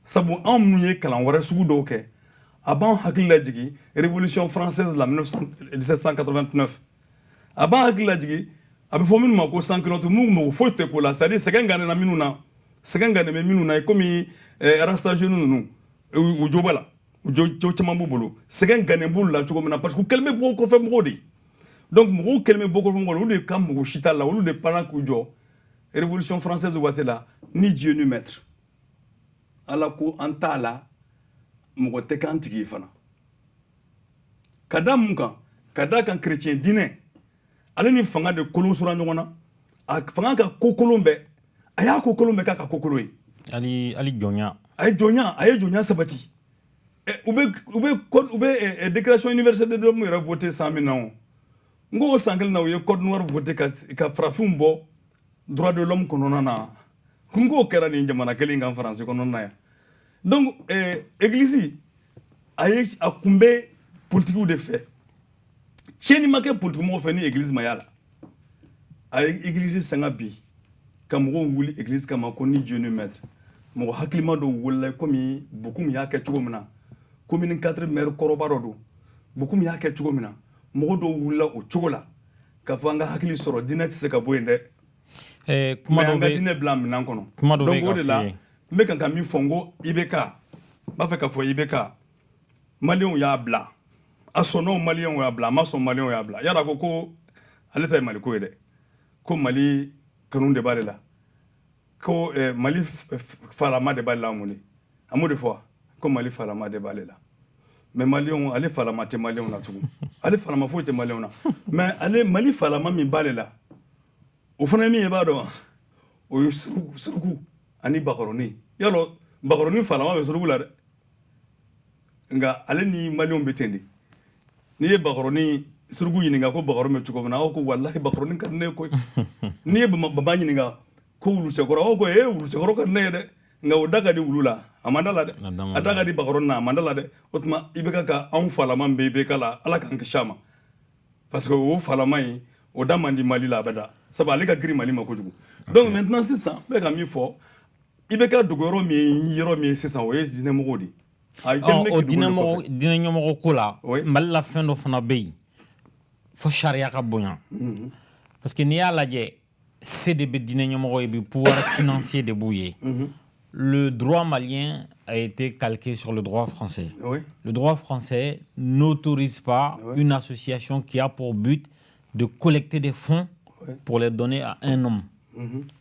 sabu anw minnu ye kalan wɛrɛ sugu dɔw kɛ a b'an hakili lajigi révolution française la 1789 a b'an hakili lajigi a bɛ fɔ minnu ma ko sankilɔtu minnu mako foyi tɛ ko la c'est à dire sɛgɛn ganena minnu na sɛgɛn gannen bɛ minnu na komi Arastase ninnu u jo b'a la u jo caman b'u bolo sɛgɛn gannen b'olu la cogo min na parce que u kɛlen bɛ bɔ kɔfɛ mɔgɔw de donc mɔgɔw kɛlen bɛ bɔ kɔfɛ mɔgɔw olu de ka mɔgɔ si t'a la olu de panna k'u jɔ révolution française waati la ni Dieu ni maître ala ko an t'a la mɔgɔ tɛ k'an tigi ye fana ka da mun kan ka da kan chrétien diinɛ ale ni fanga de kolon sura ɲɔgɔn na a fanga ka ko kolon bɛɛ a y'a ko kolon bɛɛ k'a ka ko kolon ye ali jɔnya a ye jɔnya sabati u bɛ déclaration universelle des droits yɛrɛ voté san min na o n ko o san kelen na u ye code noir voté ka farafinw bɔ droit de l'homme kɔnɔna na n k'o kɛra nin jamana kelen kan faransi kɔnɔna na yan donc église a kun bɛ politikiw de fɛ tiɲɛni ma kɛ politigimɔgɔ fɛ ni église ma y'a la a ye église sanga bi ka mɔgɔw wuli église kama ko ni Dieu ni maître mɔgɔ hakilima dɔw wulila komi Bokum y'a kɛ cogo min na commune 4 maire kɔrɔba dɔ don Bokum y'a kɛ cogo min na mɔgɔ dɔw wulila o cogo la ka fɔ an ka hakili sɔrɔ diinɛ tɛ se ka bɔ yen dɛ mais an ka diinɛ bila minɛn kɔnɔ donc o de la n bɛ kan ka min fɔ n ko IBK n b'a fɛ ka fɔ IBK maliyɛnw y'a bila a sɔnna maliyɛnw y'a bila a ma sɔn maliyɛnw y'a bila yala ko ale ta ye Mali ko ye dɛ ko Mali kanu de b'ale la ko Mali falama de b'ale la mun de a m'o de fɔ ko Mali falama de b'ale la mais maliyɛnw ale falama tɛ maliyɛnw na tugun ale falama foyi tɛ maliyɛnw na mais ale Mali falama min b'ale la o fana ye min ye b'a dɔn o ye suruku ani bakɔrɔni yalɔ bakɔrɔni falama bɛ suruku la dɛ nka ale ni maliyɛnw bɛ ten de n'i ye bakɔrɔni suruku ɲininka ko bakɔrɔni bɛ cogo min na aw ko walahi bakɔrɔni ka di ne ye koyi n'i ye baba ɲininka ko wulucɛkɔrɔ aw ko wulucɛkɔrɔ ka di ne ye dɛ nka o da ka di wulu la a man da la dɛ a da ka di bakɔrɔni na a man da la dɛ o tuma i bɛ ka anw falama bɛ IBK la ala k'an kisi a ma parce que o falama in o da man di Mali la a bɛ da sabu ale ka girin Mali ma kojugu donc maintenant sisan n bɛ ka min fɔ IBK dogo yɔrɔ min ye sisan o ye diinɛmɔgɔw de o diinɛ ɲɛmɔgɔ ko la Mali la fɛn dɔ fana bɛ yen fo sariya ka bonya parce que n'i y'a lajɛ se de bɛ diinɛ ɲɛmɔgɔ ye bi pouvoir financier de b'u ye le droit malien a été calqué sur le droit français. Oui. Le droit français n'autorise pas une association qui a pour but de collecter des fonds pour les donner à un homme.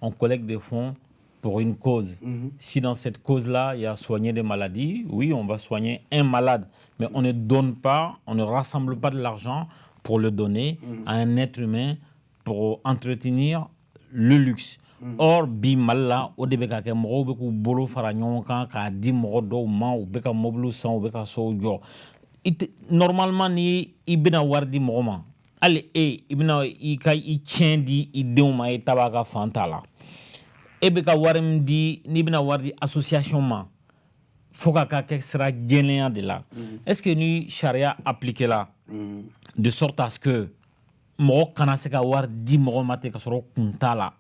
On collecte des fonds pour une cause. Si dans cette cause-là, il y a soigner des maladies, oui, on va soigner un malade. Mais on ne donne pas, on ne rassemble pas de l'argent pour le donner à un être humain pour entretenir le luxe. Or, bi Mali o de bɛ ka kɛ mɔgɔw bɛ k'u bolo fara ɲɔgɔn kan k'a di mɔgɔ dɔw ma u bɛ ka mobile san u bɛ ka sow jɔ normalement ni i bɛna wari di mɔgɔ ma hali i bɛna i tiɲɛ di i denw ma i ta b'a ka fan t'a la e bɛ ka wari min di n'i bɛna wari di association ma fo ka kɛ sira jɛlenya de la est-ce que ni sariya appliqué la de sorte à ce que mɔgɔ kana se ka wari di mɔgɔ ma ten ka sɔrɔ kun t'a la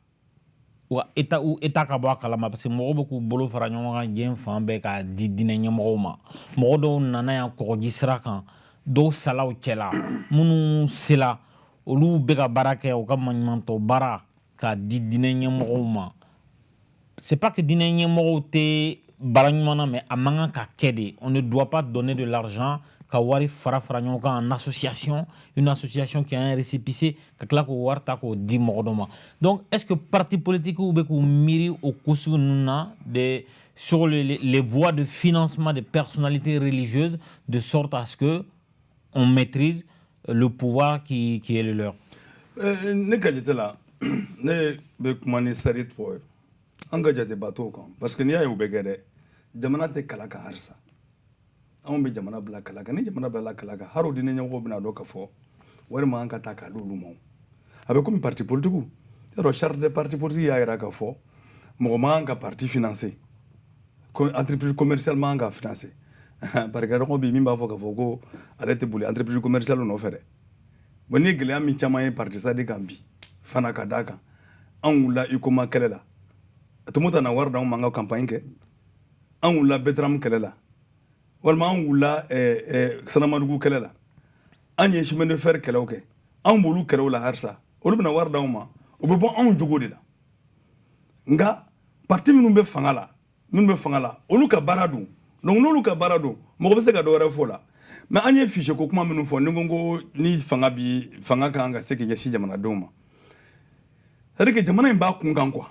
état ka bɔ a kalama parce que mɔgɔw bɛ k'u bolo fara ɲɔgɔn kan diɲɛ fan bɛɛ k'a di diinɛ ɲɛmɔgɔw ma mɔgɔ dɔw nana yan kɔgɔji sira kan dɔw salaw cɛla minnu sela olu bɛ ka baara kɛ u ka maɲumantɔ baara k'a di diinɛ ɲɛmɔgɔw ma c'est pas que diinɛ ɲɛmɔgɔw tɛ baara ɲuman na mais a man kan ka kɛ de on ne doit pas donner de l'argent ka wari fara ɲɔgɔn kan en association une association qui a un récépissé ka tila k'o wari ta k'o di mɔgɔ dɔ ma donc est-ce que parti politique bɛ k'u miiri o ko sugu ninnu na sur les voies de financement des personnalités religieuses de sorte à ce que on maîtrise le pouvoir qui est le leur. Ne ka jate la ne bɛ kuma ni sari tɔgɔ ye an ka jate bateau kan parce que n'i y'a ye u bɛ kɛ dɛ jamana tɛ kala kan halisa anw bɛ jamana bila kala kan ni jamana bila kala kan hali o diinɛ ɲɛmɔgɔw bɛna dɔn ka fɔ wari man ka ta k'a di olu ma a bɛ komi parti politique yɔrɔ charte de parti politique y'a jira k'a fɔ mɔgɔ man ka parti financer entreprise commerciale man ka financer barikadɔgɔ bi min b'a fɔ k'a fɔ ko ale tɛ boli entreprise commerciale nɔfɛ dɛ bon ni gɛlɛya min caman ye parti sadi kan bi fana ka d'a kan anw wulila ICOMA kɛlɛ la Tomo na wari d'anw ma an ka campagne kɛ anw wulila Betram kɛlɛ la walima anw wulila Sanamadugu kɛlɛ la an ye chemin de fer kɛlɛw kɛ anw b'olu kɛlɛw la halisa olu bɛna wari d'anw ma o bɛ bɔ anw jogo de la nka parti minnu bɛ fanga la olu ka baara don donc n'olu ka baara don mɔgɔ bɛ se ka dɔ wɛrɛ fɔ o la mais an ye fiche ko kuma minnu fɔ ni ko ni fanga kan ka se k'i ɲɛsin jamanadenw ma c'est-à-dire que jamana in b'a kun kan quoi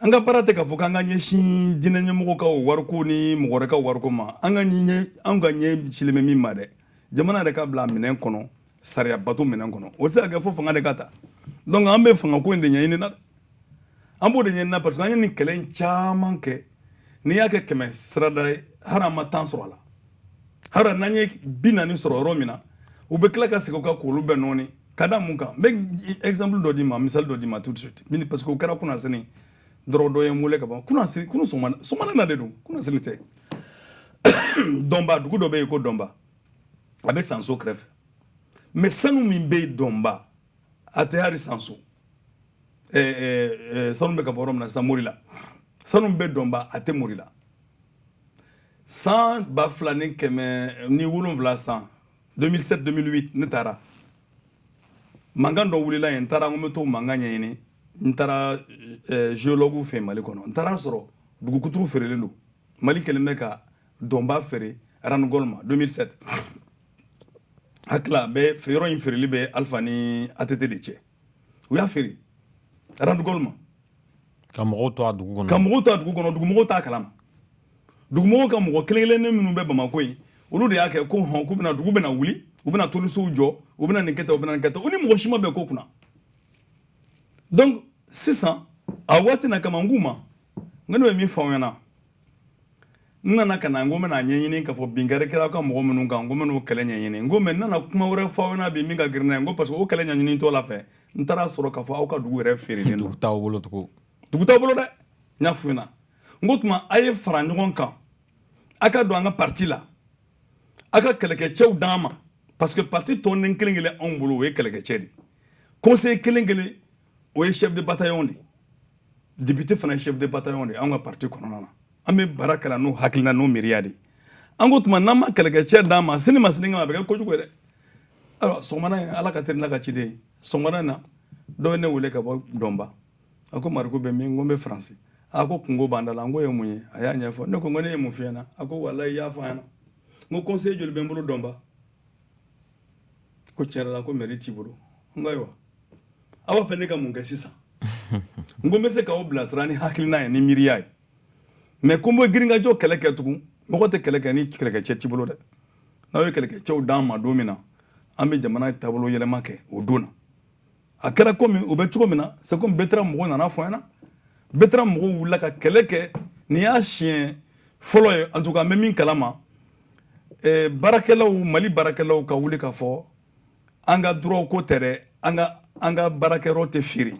an ka baara tɛ k'a fɔ k'an ka ɲɛsin diinɛ ɲɛmɔgɔ ka wariko ni mɔgɔ wɛrɛ ka wariko ma an ka ɲɛ cilen bɛ min ma dɛ jamana yɛrɛ ka bila minɛn kɔnɔ sariya bato minɛn kɔnɔ o tɛ se ka kɛ fo fanga de ka ta donc an bɛ fanga ko in de ɲɛɲini na an b'o de ɲɛɲini na parce que an ye nin kɛlɛ in caman kɛ n'i y'a kɛ 100 sirada ye hali an ma 10 sɔrɔ a la hali n'an ye 40 sɔrɔ yɔrɔ min na u bɛ tila ka segin u ka k'olu bɛɛ nɔɔni ka da mun kan n bɛ exemple dɔ d'i ma misali dɔ d'i ma tout de suite parce que o kɛra kunnasini dɔrɔn dɔ ye n wele ka ban kunu sɔgɔmada na de don kunnasini tɛ dɔnba dugu dɔ bɛ yen ko dɔnba a bɛ sanso kɛrɛfɛ mais sanu min bɛ yen dɔnba a tɛ hali sanso sanu bɛ ka bɔ yɔrɔ min na sisan mori la sanu bɛ dɔnba a tɛ mori la san 2017 san 2007-2008 ne taara mankan dɔ wulila yen n taara n ko n bɛ t'o mankan ɲɛɲini n taara géologue fɛ Mali kɔnɔ n taara sɔrɔ dugukuturu feerelen don Mali kɛlen bɛ ka dɔnba feere Ranugol ma 2007 hakila bɛ yɔrɔ in feereli bɛ Alpha ni ATT de cɛ u y'a feere Ranugol ma ka mɔgɔw to a dugu kɔnɔ dugumɔgɔw t'a kalama dugumɔgɔw ka mɔgɔ kelen-kelennin minnu bɛ Bamako yen olu de y'a kɛ ko hɔn k'u bɛna dugu bɛna wuli u bɛna tolisow jɔ u bɛna nin kɛ tan u bɛna nin kɛ tan u ni mɔgɔ si ma bɛn ko kunna donc sisan a waati na kama n k'u ma n ko ne bɛ min fɔ aw ɲɛna n nana ka na n ko n bɛna ɲɛɲini k'a fɔ binkari kɛra aw ka mɔgɔ minnu kan n ko n bɛn'o kɛlɛ ɲɛɲini n ko mais n nana kuma wɛrɛ fɔ aw ɲɛna bi min ka girin n'a ye n ko parce que o kɛlɛ ɲɛɲini t'o la fɛ n taara sɔrɔ k'a fɔ aw ka dugu yɛrɛ feerelen don dugu t'aw bolo tugun dugu t'aw bolo dɛ n y'a f'u ɲɛna n ko tuma a ye fara ɲɔgɔn kan a ka don an ka parti la a ka kɛlɛkɛcɛw d'an ma parce que parti tɔnden kelen-kelen anw bolo o ye kɛlɛkɛcɛ de conseil kelen-kelen o ye chef de bataillon de député fana ye chef de bataillon de anw ka parti kɔnɔna na an bɛ baara kɛ la n'o hakilina n'o miiriya de an ko tuma n'an ma kɛlɛkɛcɛ d'an ma sini ma sini kama a bɛ kɛ kojugu ye dɛ alors sɔgɔmada in ala ka teli n'a ka ciden ye sɔgɔmada in na dɔ ye ne wele ka bɔ dɔnba a ko mariku bɛ min n ko n bɛ faransi a ko kungo b'an da la n ko ye mun ye a y'a ɲɛfɔ ne ko ne ye mun f'i ɲɛna a ko walayi i y'a fɔ an ɲɛna n ko conseil joli bɛ n bolo dɔnba ko tiɲɛ yɛrɛ la ko mairie t'i bolo n ko ayiwa aw b'a fɛ ne ka mun kɛ sisan n ko n bɛ se k'aw bilasira ni hakilina ye ni miiriya ye mais ko n bɛ giringajɔ kɛlɛ kɛ tugun mɔgɔ tɛ kɛlɛ kɛ ni kɛlɛkɛcɛ t'i bolo dɛ n'aw ye kɛlɛkɛcɛw d'an ma don min na an bɛ jamana taabolo yɛlɛma kɛ o don na a kɛra komi o bɛ cogo min na c'est comme Betram mɔgɔw nana fɔ an ɲɛna Betram mɔgɔw wulila ka kɛlɛ kɛ nin y'a siɲɛ fɔlɔ ye en tout cas n bɛ min kalama baarakɛlaw Mali baarakɛlaw ka wuli ka fɔ an ka droit ko tɛ dɛ an ka baarakɛyɔrɔ tɛ feere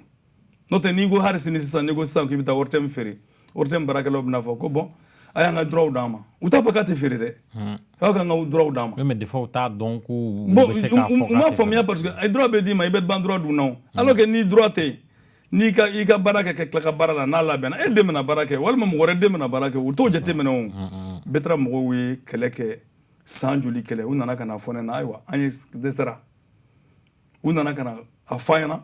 n'o tɛ n'i ko hali sini sisan n'i ko sisan k'i bɛ taa ORTM feere ORTM baarakɛlaw bɛna fɔ ko bon a y'an ka droit d'an ma u t'a fɔ k'a tɛ feere dɛ k'aw k'an ka droit d'an ma mais des fois u t'a dɔn k'u bon bɛ se k'a fɔ u m'a faamuya parce que droit bɛ d'i ma i bɛ ban droit dun na alors que ni droit tɛ yen n'i ka i ka baara kɛ tila ka baara la n'a labɛnna e den bɛna baara kɛ walima mɔgɔ wɛrɛ den bɛna baara kɛ u t'o jateminɛ o Bertrand mɔgɔw ye kɛlɛ kɛ san joli kɛlɛ u nana ka na fɔ ne na ayiwa an ye dɛsɛra u nana ka na a fɔ an ɲɛna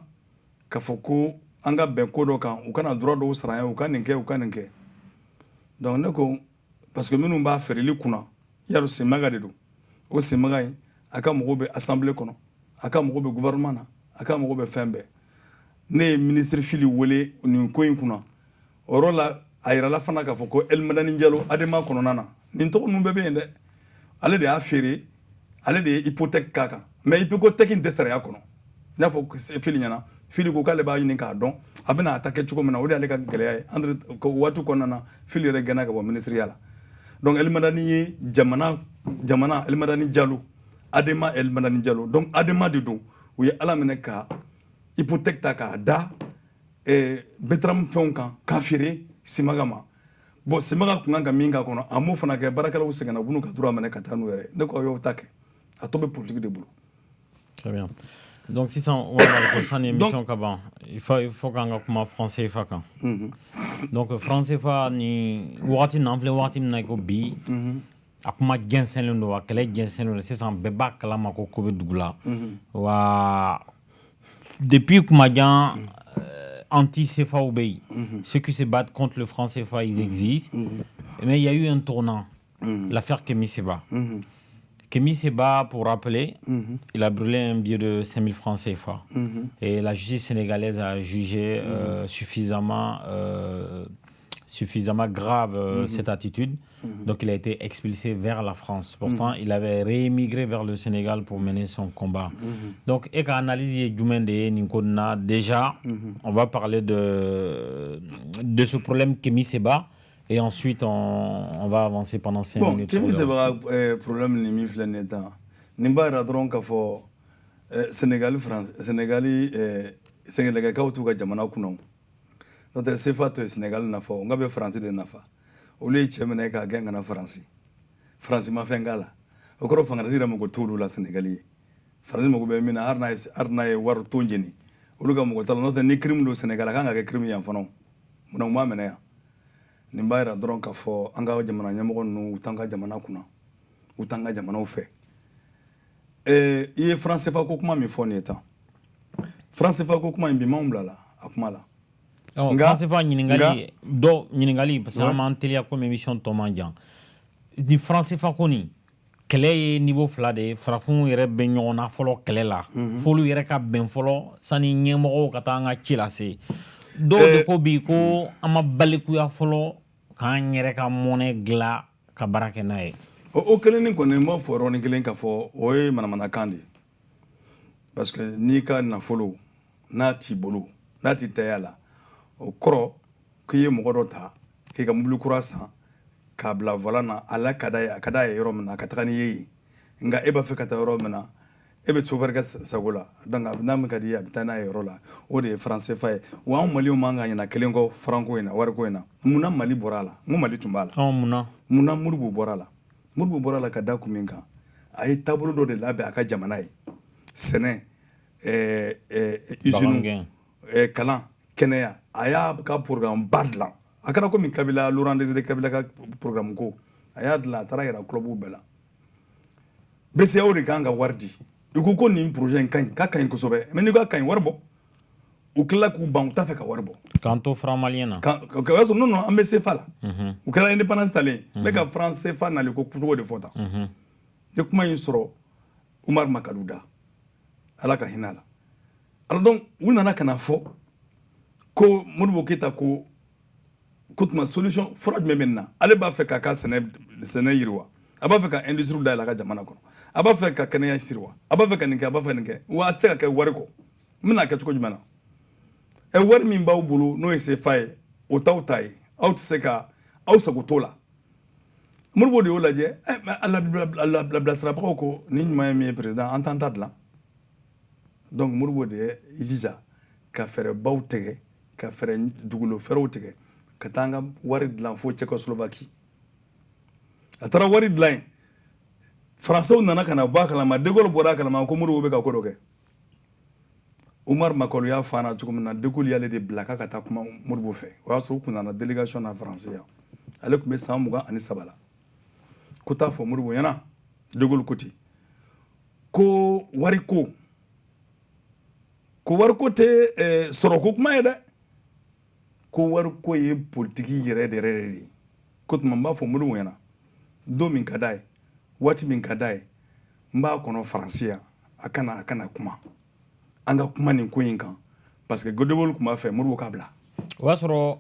k'a fɔ ko an ka bɛn ko dɔ kan u kana droit dɔw sara an ye u ka nin kɛ u ka nin kɛ donc ne ko parce que minnu b'a feereli kunna y'a dɔn Simaga de don o Simaga in a ka mɔgɔw bɛ assemblée kɔnɔ a ka mɔgɔw bɛ gouvernement na a ka mɔgɔw bɛ fɛn bɛɛ ne ye ministre Fili wele nin ko in kunna o yɔrɔ la a yirala fana k'a fɔ ko El Madani Diallo ADEMA kɔnɔna na nin tɔgɔ ninnu bɛɛ bɛ yen dɛ ale de y'a feere ale de ye hypothèque k'a kan mais hypothèque in tɛ sariya kɔnɔ n y'a fɔ Fili ɲɛna Fili ko k'ale b'a ɲini k'a dɔn a bɛna a ta kɛ cogo min na o de y'ale ka gɛlɛya ye entre waati kɔnɔna na Fili yɛrɛ gɛnna ka bɔ ministeriya la donc El Madani ye jamana El Madani Diallo ADEMA El Madani Diallo donc ADEMA de don u ye ala minɛ ka hypothèque ta k'a da Bertrand fɛnw kan k'a feere Simaga ma bon Simaga kun kan ka min k'a kɔnɔ a m'o fana kɛ baarakɛlaw sɛgɛnna u b'u ka droit minɛ ka taa n'u yɛrɛ ne ko a y'o ta kɛ a tɔ bɛ politique de bolo. Très bien. Donc si on va ça une émission kaban il faut qu'on a comme français fa kan donc français fa ni wati n'enfle wati na ko bi akuma gensen lo wa kele gensen lo sisan bɛɛ b'a kalama ko ko bɛ dugu la wa depuis kuma jan anti-CFA bɛ yen ceux qui se battent contre le franc CFA ils existent mais il y a eu un tournant l'affaire Kémi Séba. Kémi Séba, pour rappeler, il a brûlé un billet de 5000 francs CFA. Et la justice sénégalaise a jugé suffisamment grave cette attitude. Donc il a été expulsé vers la France. Pourtant, il avait réémigré vers le Sénégal pour mener son combat. Donc, et analyse déjà, on va parler de ce problème Kémi Séba. Et ensuite, on va avancer pendant 5 minutes. Kémi Séba problème ni mi filɛ nin tan nin b'a yira dɔrɔn k'a fɔ Sénégalikaw t'u ka jamana kunna n'o tɛ CFA to ye Sénégal nafa o nka bɛ Faransi de nafa olu ye cɛ minɛ k'a gɛn ka na Faransi ma fɛn k'a la o kɔrɔ Faransi yɛrɛ mago t'olu la Sénégali ye Faransi mago bɛ min na hali n'a ye wari ton jeni olu ka mago t'a la n'o tɛ ni crime don Sénégal a kan ka kɛ crime yan fana munna u m'a minɛ yan. Nin b'a yira dɔrɔn k'a fɔ an ka jamana ɲɛmɔgɔ ninnu u t'an ka jamana kunna u t'an ka jamanaw fɛ i ye franc CFA ko kuma min fɔ nin ye tan franc CFA ko kuma in bi m'anw bila la a kuma la franc CFA ɲininkali parce que an m'an teliya comme émission tɔ man jan ni franc CFA ko nin kɛlɛ ye niveau 2 de ye farafinw yɛrɛ bɛ ɲɔgɔn na fɔlɔ kɛlɛ la f'olu yɛrɛ ka bɛn fɔlɔ sani ɲɛmɔgɔw ka taa an ka ci lase dɔw de ko bi ko an ma balikuya fɔlɔ k'an yɛrɛ ka mɔnɛ dilan ka baara kɛ n'a ye o kelen ni kɔni n b'a fɔ yɔrɔnin kelen k'a fɔ o ye manamanakan de ye parce que n'i ka nafolo n'a t'i bolo n'a t'i taya la o kɔrɔ k'i ye mɔgɔ dɔ ta k'i ka mobili kura san k'a bila volant na ala ka d'a ye a ka d'a ye yɔrɔ min na a ka taga n'i ye yen nka e b'a fɛ ka taa yɔrɔ min na e bɛ chauffeur kɛ sago la donc n'a min ka di ye a bɛ taa n'a ye yɔrɔ la o de ye franc CFA ye wa anw Maliɲɛnw man ka ɲinɛ kelen kɔ franc ko in na wari ko in na munna Mali bɔra a la n ko Mali tun b'a la munna Modibo bɔra a la Modibo bɔra a la ka da kun min kan a ye taabolo dɔ de labɛn a ka jamana ye sɛnɛ usine kalan kɛnɛya a y'a ka programme ba dilan a kɛra komi Kabila Laurent Désiré Kabila ka programme ko a y'a dilan a taara yira club bɛɛ la BCEAO de kan ka wari di i ko nin projet in ka ɲi k'a ka ɲi kosɛbɛ mais n'i ko a ka ɲi wari bɔ u tilala k'u ban u t'a fɛ ka wari bɔ k'an to franc malien na o y'a sɔrɔ non an bɛ CFA la u kɛra indépendance talen n bɛ ka franc CFA nali ko cogo de fɔ tan ni kuma in sɔrɔ Umar Makadou da ala ka hinɛ a la alors donc u nana ka na fɔ ko Modibo Keyita ko tuma solution fɔra jumɛn bɛ nin na ale b'a fɛ k'a ka sɛnɛ yiriwa a b'a fɛ ka industrie dayɛlɛ a ka jamana kɔnɔ a b'a fɛ ka kɛnɛya siriwa a b'a fɛ ka nin kɛ a b'a fɛ nin kɛ wa a tɛ se ka kɛ wari kɔ n bɛna kɛ cogo jumɛn na wari min b'aw bolo n'o ye CFA ye o t'aw ta ye aw tɛ se ka aw sago t'o la Modibo de y'o lajɛ a bilasirabagaw ko nin ɲuman ye min ye président an t'an ta dilan donc Modibo de ye jija ka fɛɛrɛbaw tigɛ ka fɛɛrɛ dugukolo fɛɛrɛw tigɛ ka taa an ka wari dilan fo Tchécoslovaquie a taara wari dilan yen Français nana ka na bɔ a kalama De Gaulle bɔra a kalama ko Modibo bɛ ka ko dɔ kɛ Umar Makolo y'a fana cogo min na De Gaulle y'ale de bila k'a ka taa kuma Modibo fɛ o y'a sɔrɔ u kun nana délégation na France yan ale tun bɛ san 23 la ko t'a fɔ Modibo ɲɛna De Gaulle ko ten ko wariko tɛ sɔrɔko kuma ye dɛ ko wariko ye politiki yɛrɛ de ye ko tuma n b'a fɔ Modibo ɲɛna don min ka d'a ye waati min ka d'a ye n b'a kɔnɔ France yan a kana kuma an ka kuma nin ko in kan parce que De Gaulle tun b'a fɛ Modibo k'a bila o y'a sɔrɔ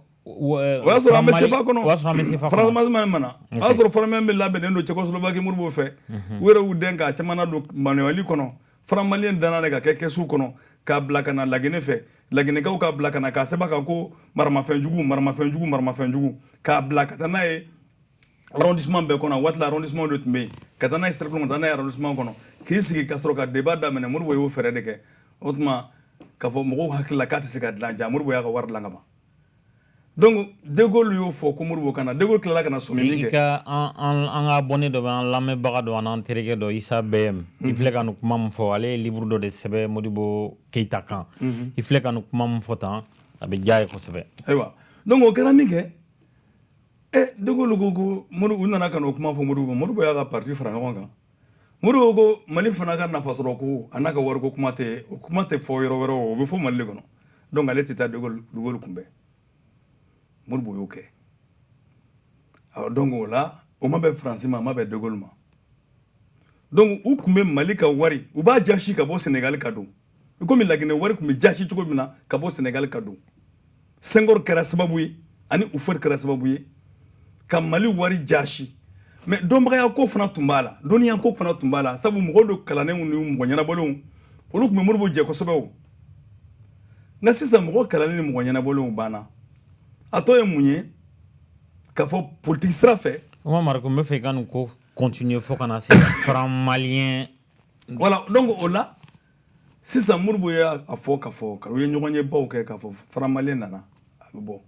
an bɛ sefa kɔnɔ France mana o y'a sɔrɔ faramaya bɛ labɛnnen don Tchécoslovaquie Modibo fɛ u yɛrɛ y'u den k'a caman don Mali kɔnɔ faramaliɲɛ danna de ka kɛ kɛsu kɔnɔ k'a bila ka na Laginɛ fɛ Laginɛkaw k'a bila ka na k'a sɛbɛn kan ko maramafɛnjugu k'a bila ka taa n'a ye arrondissement bɛɛ kɔnɔ waati la arrondissement dɔ tun bɛ yen ka taa n'a ye cercle kɔnɔ ka taa n'a ye arrondissement kɔnɔ k'i sigi ka sɔrɔ ka débat daminɛ Modibo y'o fɛɛrɛ de kɛ o tuma k'a fɔ mɔgɔw hakili la k'a tɛ se ka dilan ja Modibo y'a ka wari dilan ka ban donc De Gaulle y'o fɔ ko Modibo kana De Gaulle tilala ka na sɔmi min kɛ an ka abonné dɔ bɛ an lamɛnbaga dɔ an'an terikɛ dɔ Isa BM i filɛ ka nin kuma min fɔ ale ye livre dɔ de sɛbɛn Modibo Keyita kan i filɛ ka nin kuma min fɔ tan a bɛ diya ye kosɛbɛ ayiwa donc o kɛra min kɛ De Gaulle ko u nana ka n'o kuma fɔ Modibo y'a ka parti fara ɲɔgɔn kan Modibo ko Mali fana ka nafasɔrɔ ko a n'a ka wariko kuma tɛ fɔ yɔrɔ wɛrɛ o bɛ fɔ Mali de kɔnɔ donc ale tɛ taa De Gaulle kunbɛn Modibo y'o kɛ donc o la o ma bɛn France ma a ma bɛn De Gaulle ma donc u tun bɛ Mali ka wari u b'a jasi ka bɔ Sénégal ka don i komi Laginɛ wari tun bɛ jasi cogo min na ka bɔ Sénégal ka don Senghor kɛra sababu ye ani Houphouët kɛra sababu ye ka Mali wari jasi mais dɔnbagaya ko fana tun b'a la dɔnniya ko fana tun b'a la sabu mɔgɔw dɔ kalannenw ni mɔgɔ ɲɛnabɔlenw olu tun bɛ Modibo jɛ kosɛbɛ o nka sisan mɔgɔ kalannen ni mɔgɔ ɲɛnabɔlenw banna a tɔ ye mun ye k'a fɔ politique sira fɛ Omar Mariko n bɛ fɛ i ka nin ko continuer fo ka na se franc malien voilà donc o la sisan Modibo y'a fɔ k'a fɔ u ye ɲɔgɔn ye baw kɛ k'a fɔ franc malien nana a bɛ bɔ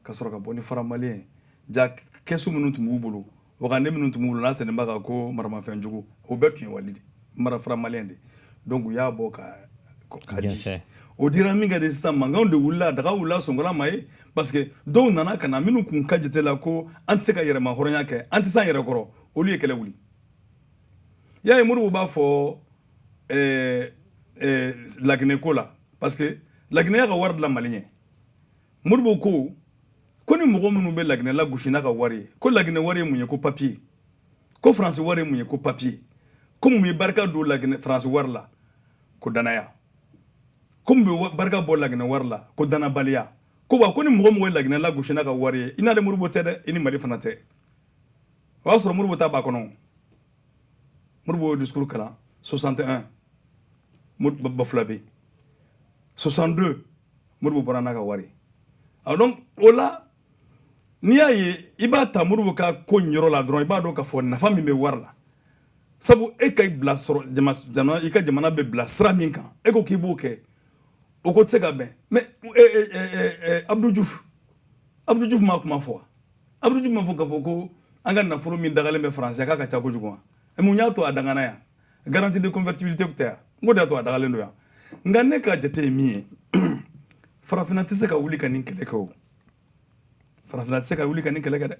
ka sɔrɔ ka bɔ ni franc malien ja kɛsu minnu tun b'u bolo wagande minnu tun b'u bolo n'a sɛnɛba kan ko maramafɛnjugu o bɛɛ tun ye wali de franc malien de donc u y'a bɔ ka di o dira min kɛ de sisan mankanw de wulila daga wulila Sɔngola ma ye parce que dɔw nana ka na minnu kun ka jate la ko an tɛ se ka yɛrɛma hɔrɔnya kɛ an tɛ se an yɛrɛ kɔrɔ olu ye kɛlɛ wuli y'a ye Modibo b'a fɔ Laginɛ ko la parce que Laginɛ y'a ka wari dilan Mali ɲɛ Modibo ko ni mɔgɔ minnu bɛ Laginɛ lagosi n'a ka wari ye ko Laginɛ wari ye mun ye ko papier ko France wari ye mun ye ko papier ko mun ye barika don Laginɛ France wari la ko danaya ko mun bɛ barika bɔ Laginɛ wari la ko danabaliya ko wa ko ni mɔgɔ mɔgɔ ye Laginɛ lagosi n'a ka wari ye i n'ale Modibo tɛ dɛ i ni Mali fana tɛ o y'a sɔrɔ Modibo ta b'a kɔnɔ Modibo y'o discours kalan 61 Bafulabe be 62 Modibo bɔra n'a ka wari alors donc o la n'i y'a ye i b'a ta Modibo ka ko ɲɔrɔ la dɔrɔn i b'a dɔn k'a fɔ nafa min bɛ wari la sabu e ka bila sɔrɔ i ka jamana bɛ bila sira min kan e ko k'i b'o kɛ o ko tɛ se ka bɛn mais Abdou Diouf ma kuma fɔ Abdou Diouf ma fɔ k'a fɔ ko an ka nafolo min dagalen bɛ France k'a ka ca kojugu wa mun y'a to a dangana yan garantie de convertibilité tɛ yan n ko de y'a to a dagalen don yan nka ne ka jate ye min ye farafinna tɛ se ka wuli ka nin kɛlɛ kɛ o farafinna tɛ se ka wuli ka nin kɛlɛ kɛ dɛ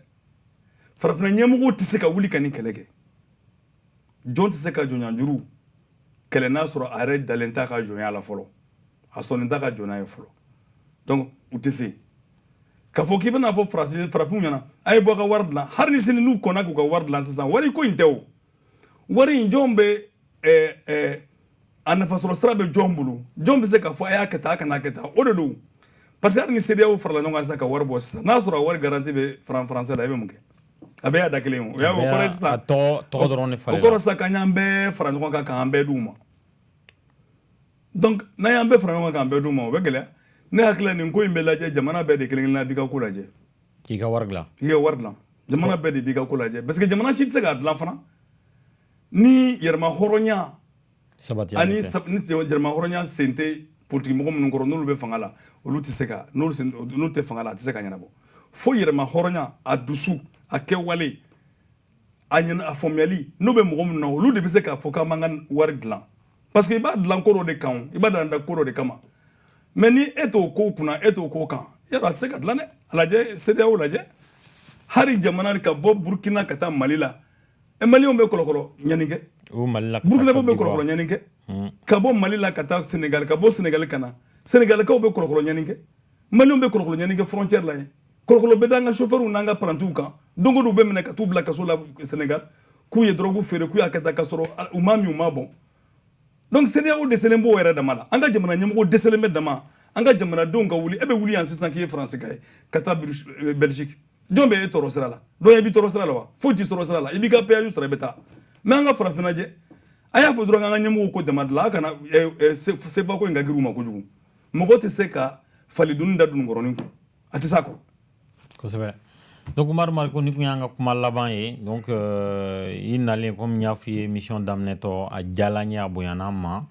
farafinna ɲɛmɔgɔw tɛ se ka wuli ka nin kɛlɛ kɛ jɔn tɛ se ka jɔnɲanjuru kɛlɛ n'a sɔrɔ a yɛrɛ dalen t'a ka jɔnya la fɔlɔ a sɔnnen t'a ka jɔnya ye fɔlɔ donc u tɛ se k'a fɔ k'i bɛna fɔ farafinw ɲɛna a ye bɔ ka wari dilan hali ni sini n'u kɔnna k'u ka wari dilan sisan wari ko in tɛ o wari in jɔn bɛ a nafasɔrɔ sira bɛ jɔn bolo jɔn bɛ se k'a fɔ a y'a kɛ tan a kana kɛ tan o de don parce que hali ni CEDEAO farala ɲɔgɔn kan sisan ka wari bɔ sisan n'a sɔrɔ a wari garantie bɛ franc français la i bɛ mun kɛ a bɛɛ y'a da kelen ye o y'a o kɔrɔ ye sisan tɔgɔ dɔrɔn de falen o kɔrɔ sisan k'an y'an bɛɛ fara ɲɔgɔn kan k'an bɛɛ d'u ma donc n'an y'an bɛɛ fara ɲɔgɔn kan k'an bɛɛ d'u ma o bɛ gɛlɛya ne hakili la nin ko in bɛ lajɛ jamana bɛɛ de kelen-kelen na b'i ka ko lajɛ k'i ka wari dilan jamana bɛɛ de b'i ka ko lajɛ parce que jamana si tɛ se k'a dilan fana ni yɛrɛma hɔrɔnya ani ni yɛrɛma hɔrɔnya sen tɛ politique mɔgɔ minnu kɔrɔ n'olu bɛ fanga la olu tɛ se ka n'olu tɛ fanga la a tɛ se ka ɲɛnabɔ fo yɛrɛma hɔrɔnya a dusu a kɛwale a faamuyali n'o bɛ mɔgɔ minnu na olu de bɛ se k'a fɔ k'an b'an ka wari dilan parce que i b'a dilan ko dɔ de kan i b'a dan ko dɔ de kama mais ni e t'o ko kunna e t'o ko kan yɔrɔ a tɛ se ka dilan dɛ a lajɛ CEDEAO lajɛ hali jamana ka bɔ Burkina ka taa Mali la Maliens bɛ kɔlɔkɔlɔ ɲani kɛ Burkinabɛw bɛ kɔlɔkɔlɔ ɲani kɛ ka bɔ Mali la ka taa Sénégal ka bɔ Sénégal ka na Sénégalikaw bɛ kɔlɔkɔlɔ ɲani kɛ Maliens bɛ kɔlɔkɔlɔ ɲani kɛ frontière la yen kɔlɔkɔlɔ bɛ da an ka chauffeurs n'an ka parantiw kan don o don u bɛ minɛ ka t'u bila kaso la Sénégal k'u ye drogue feere k'u y'a kɛ tan ka sɔrɔ u m'a min u m'a bɔn donc CEDEAO dɛsɛlen b'o yɛrɛ dama la an ka jamana ɲɛmɔgɔ dɛsɛlen bɛ dama an ka jamanadenw ka wuli e bɛ wuli yan sisan k'i ye faransi ka ye ka taa Belgique jɔn bɛ e tɔɔrɔ sira la donc i b'i tɔɔrɔ sira la wa foyi t'i sɔrɔ sira la i b'i ka péage sɔrɔ i bɛ taa mais an ka farafinna lajɛ a y'a fɔ dɔrɔn an ka ɲɛmɔgɔw ko dama la a kana CEPACO ko in ka girin u ma kojugu mɔgɔ tɛ se ka faliduni da dununkɔrɔnin kun a tɛ s'a kɔrɔ kosɛbɛ donc Umaru Mariko ni kun y'an ka kuma laban ye donc i nalen comme n y'a f'i ye émission daminɛtɔ a diyala n ye a bonyana an ma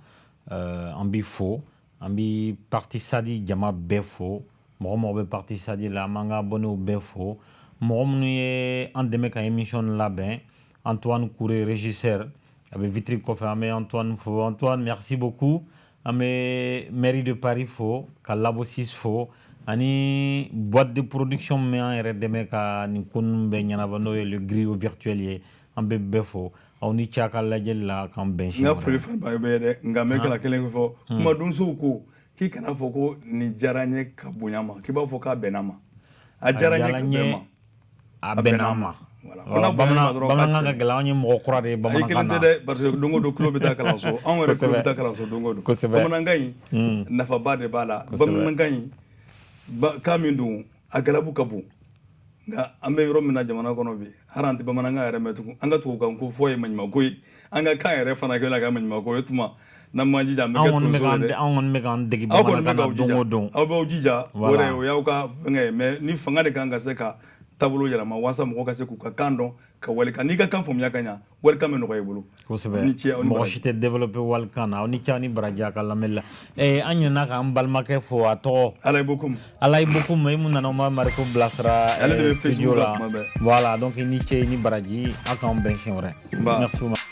an b'i fo an b'i parti sadi jama bɛɛ fo mɔgɔ mɔgɔ bɛ parti sadi la an b'an ka abonnés bɛɛ fo mɔgɔ minnu ye an dɛmɛ ka émission labɛn Antoine Kouré régisseur a bɛ vitre kɔfɛ an bɛ Antoine fo Antoine merci beaucoup an bɛ mairie de Paris fo ka Labo 6 fo ani boîte de production min an yɛrɛ dɛmɛ ka nin ko ninnu bɛɛ ɲɛnabɔ n'o ye le griot virtuel ye an bɛ bɛɛ fo aw ni ca ka lajɛli la k'an bɛn n ka foli fanba bɛ ye dɛ nka n bɛ kala kelen fɔ kumadonsow ko k'i kana fɔ ko nin diyara n ye ka bonya ma k'i b'a fɔ k'a bɛnna ma a diyara n ye ka bɛn ma a bɛnna ma bamanankan ka gɛlɛn an ye mɔgɔ kura de ye bamanankan na. I kelen tɛ dɛ parce que don o don tulo bɛ taa kalanso anw yɛrɛ tulo bɛ taa kalanso don o don bamanankan in nafaba de b'a la bamanankan in kan min don a galabu ka bon nka an bɛ yɔrɔ min na jamana kɔnɔ bi hali an tɛ bamanankan yɛrɛ mɛn tugun an ka tubabukan ko fɔ ye maɲumanko ye an ka kan yɛrɛ fana kɛla ka maɲumanko ye tuma n'an m'an jija an bɛ kɛ tonso ye dɛ anw kɔni bɛ k'an dege bamanankan na don o don aw b'aw jija o de o y'aw ka fɛngɛ ye mais ni fanga de kan ka se ka taabolo yɛlɛma walasa mɔgɔ ka se k'u ka kan dɔn ka walikan n'i ka kan faamuya ka ɲa walikan bɛ nɔgɔya i bolo kosɛbɛ mɔgɔ si tɛ développer walikan na aw ni ce aw ni baraji a ka lamɛnli la an ɲinɛna k'an balimakɛ fo a tɔgɔ Alayi Bokum Alayi Bokum i mun nana Umaru Mariko bilasira studio la voilà donc i ni ce i ni baraji aw k'an bɛn siɲɛ wɛrɛ merci